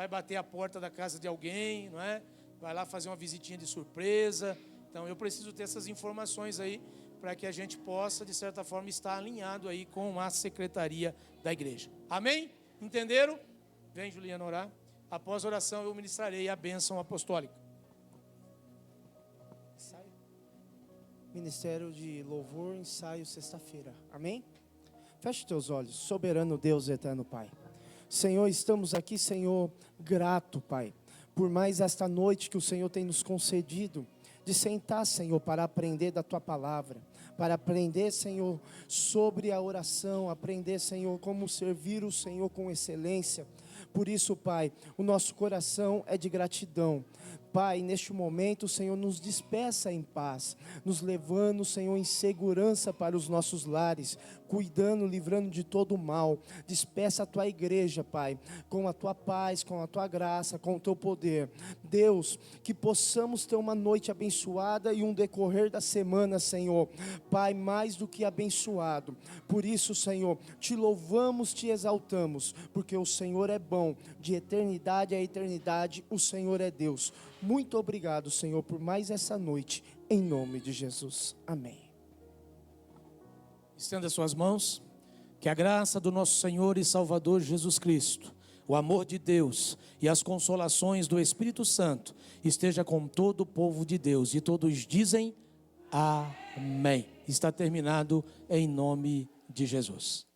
bater a porta da casa de alguém, não é? Vai lá fazer uma visitinha de surpresa. Então eu preciso ter essas informações aí, para que a gente possa, de certa forma, estar alinhado aí com a secretaria da igreja. Amém? Entenderam? Vem, Juliana, orar. Após a oração eu ministrarei a bênção apostólica. Ministério de Louvor, ensaio, sexta-feira. Amém? Feche teus olhos. Soberano Deus, eterno Pai. Senhor, estamos aqui, Senhor, grato, Pai, por mais esta noite que o Senhor tem nos concedido, de sentar, Senhor, para aprender da Tua palavra, para aprender, Senhor, sobre a oração, aprender, Senhor, como servir o Senhor com excelência. Por isso, Pai, o nosso coração é de gratidão. Pai, neste momento, o Senhor nos despeça em paz, nos levando, Senhor, em segurança para os nossos lares, cuidando, livrando de todo o mal. Despeça a Tua igreja, Pai, com a Tua paz, com a Tua graça, com o Teu poder. Deus, que possamos ter uma noite abençoada e um decorrer da semana, Senhor, Pai, mais do que abençoado. Por isso, Senhor, Te louvamos, Te exaltamos, porque o Senhor é bom, de eternidade a eternidade, o Senhor é Deus. Muito obrigado, Senhor, por mais essa noite, em nome de Jesus. Amém. Estenda suas mãos. Que a graça do nosso Senhor e Salvador Jesus Cristo, o amor de Deus e as consolações do Espírito Santo esteja com todo o povo de Deus. E todos dizem amém. Está terminado em nome de Jesus.